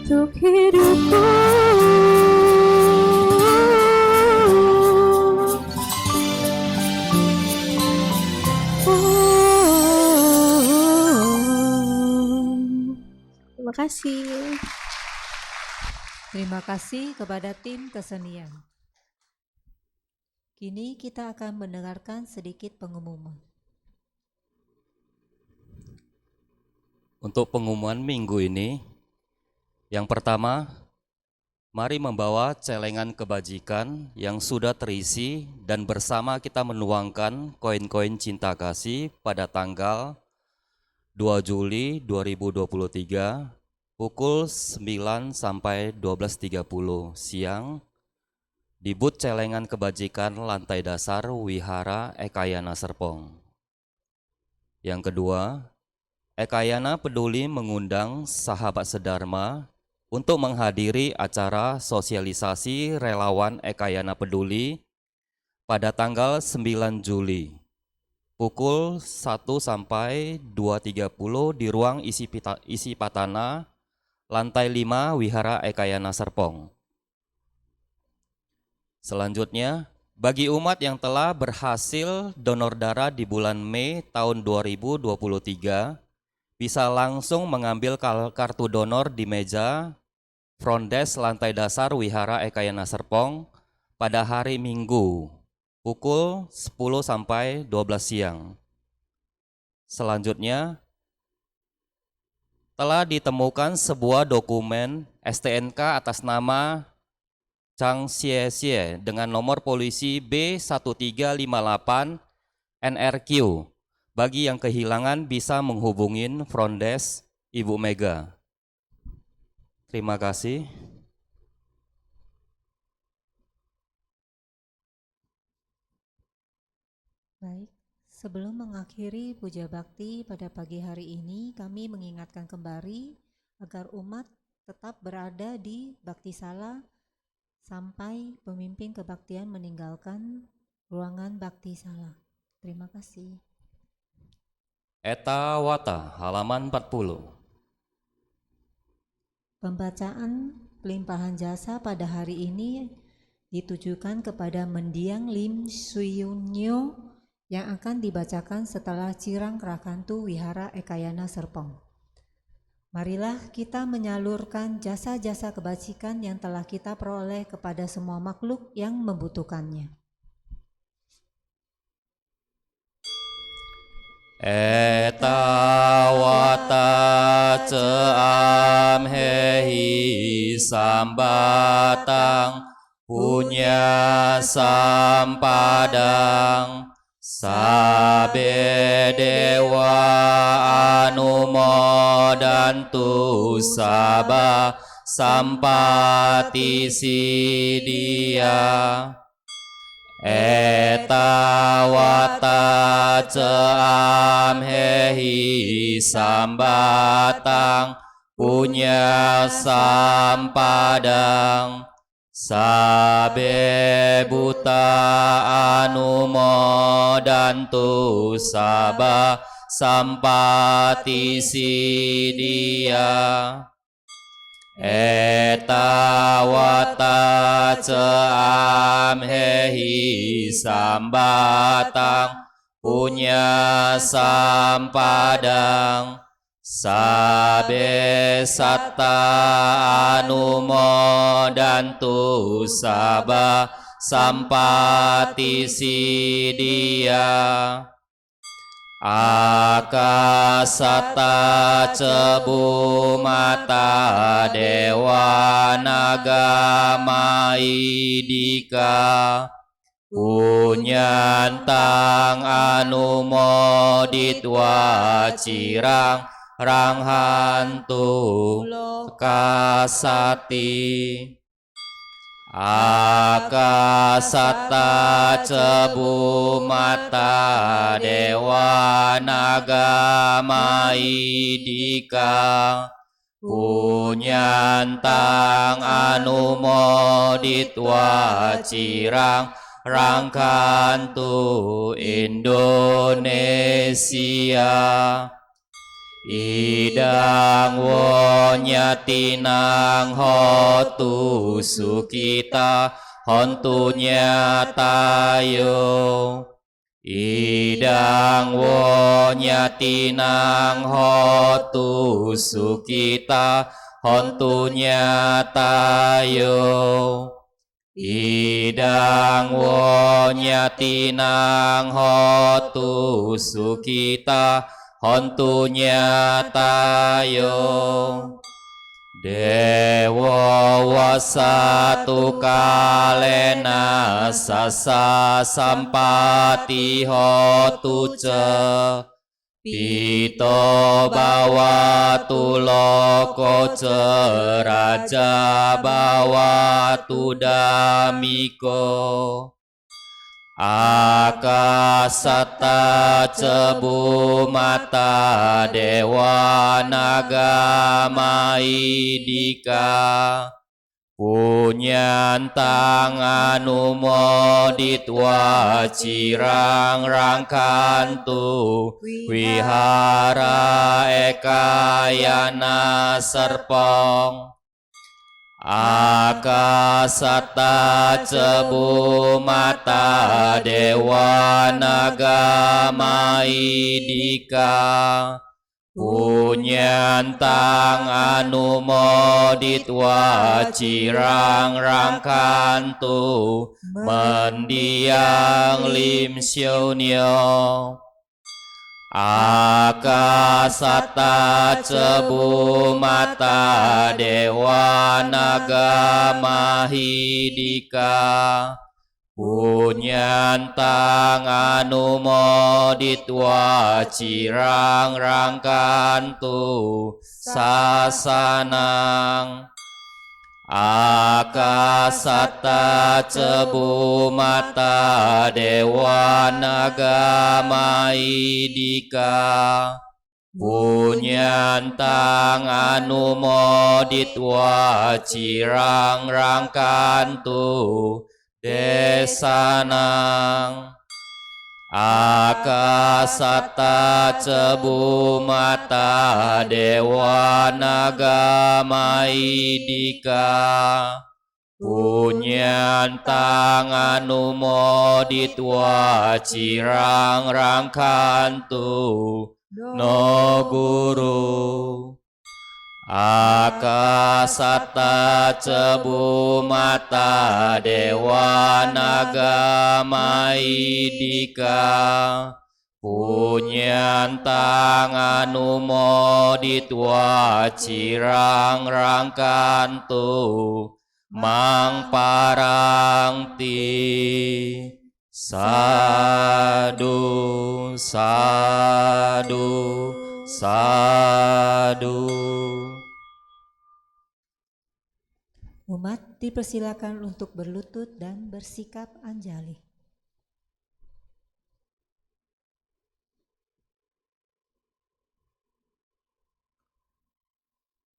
untuk hidupku. kasih. Terima kasih kepada tim kesenian. Kini kita akan mendengarkan sedikit pengumuman. Untuk pengumuman minggu ini, yang pertama, mari membawa celengan kebajikan yang sudah terisi dan bersama kita menuangkan koin-koin cinta kasih pada tanggal 2 Juli 2023 pukul 9 sampai 12.30 siang di booth celengan kebajikan lantai dasar Wihara Ekayana Serpong. Yang kedua, Ekayana peduli mengundang sahabat sedharma untuk menghadiri acara sosialisasi relawan Ekayana Peduli pada tanggal 9 Juli pukul 1 sampai 2.30 di ruang isi Patana lantai 5 Wihara Ekayana Serpong. Selanjutnya, bagi umat yang telah berhasil donor darah di bulan Mei tahun 2023, bisa langsung mengambil kartu donor di meja front desk lantai dasar Wihara Ekayana Serpong pada hari Minggu pukul 10 sampai 12 siang. Selanjutnya, telah ditemukan sebuah dokumen STNK atas nama Chang Xie dengan nomor polisi B1358 NRQ. Bagi yang kehilangan bisa menghubungin front desk Ibu Mega. Terima kasih. Baik, sebelum mengakhiri puja bakti pada pagi hari ini, kami mengingatkan kembali agar umat tetap berada di bakti sala sampai pemimpin kebaktian meninggalkan ruangan bakti sala. Terima kasih. Eta Wata, halaman 40. Pembacaan pelimpahan jasa pada hari ini ditujukan kepada Mendiang Lim Suyunyo yang akan dibacakan setelah Cirang Rakantu Wihara Ekayana Serpong. Marilah kita menyalurkan jasa-jasa kebajikan yang telah kita peroleh kepada semua makhluk yang membutuhkannya. Eta wata ceam hehi sambatang punya sampadang sabe dewa anumodantu sabah sampati sidia. Eta wata ceam hehi sambatang punya sampadang sabe buta anumodantu sabah sampati sidia. Eta wata ceam hehi sambatang punya sampadang sabe satta anumodantu sabah sampati sidia. Akasata cebu mata dewa naga maidika punyantang anumoditwa cirang ranghantu kasati. Akasata cebu mata dewa naga maidika punyantang anumoditwa cirang rangkantu Indonesia. Idang wonyatinang hotu sukita hontunya tayo Idang wonya tinang hotu sukita hontunya tayo. Idang wonya tinang hotu sukita hontunya tayo. Dewa wasatu kalena sasa sampati hotu ce. Pito bawatu loko ce raja bawatu damiko. Akasata cebu mata dewa naga maidika. Punyantang anu moditwa cirang rangkantu. Wihara ekayana serpong. Akasata cebu mata dewa naga maidika. Punyantang anu moditwa cirang rangkantu. Mendiang lim sionyo. Akasata cebu mata dewa naga mahidika. Punyantang anu moditwa cirang rangkantu sasanang. Akasata cebu mata dewa naga maidika. Punyantang anu moditwa cirang rangkantu desanang. Akasata cebu mata dewa naga maidika. Punyantang anu moditwa cirang rangkantu no guru. Akasata cebu mata dewa naga maidika. Punyantang anu moditwa cirang rangkantu mang parangti. Sadu, sadu, sadu. Umat dipersilakan untuk berlutut dan bersikap anjali.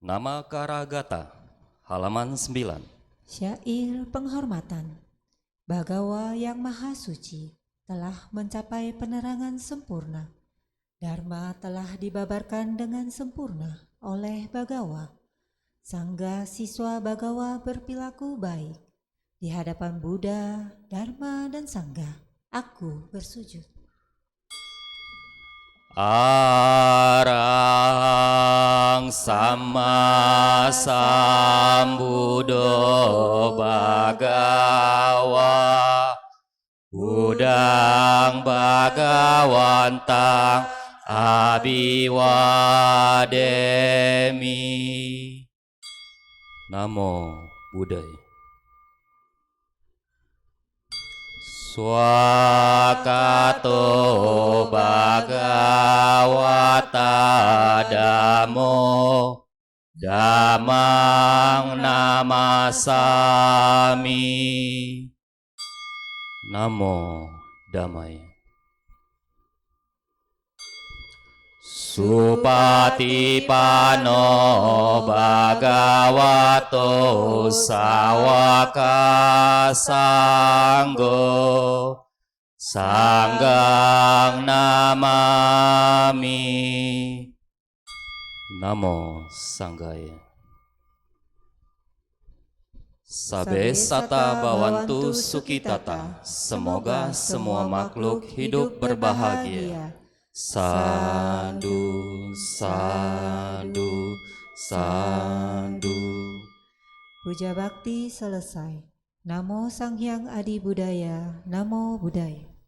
Nama Karagata, halaman 9. Syair penghormatan. Bagawa yang maha suci telah mencapai penerangan sempurna. Dharma telah dibabarkan dengan sempurna oleh Bagawa. Sangga siswa Bagawa berperilaku baik. Di hadapan Buddha, Dharma, dan Sangga, aku bersujud. Arang sama sambudo Bagawa. Udang Bagawantang Abiwademi. Namo Buddhaya. Swakato Bhagavata Dhammo Dhammang namasami. Namo Dhammaya. Supatipano Bhagavato Sawaka Sanggo. Sanggang namami. Namo Sanggaya. Sabe sata bawantu sukitata, semoga semua makhluk hidup berbahagia. Sadu, sadu, sadu. Puja bakti selesai. Namo Sang Hyang Adi Budaya, Namo Buddhaya.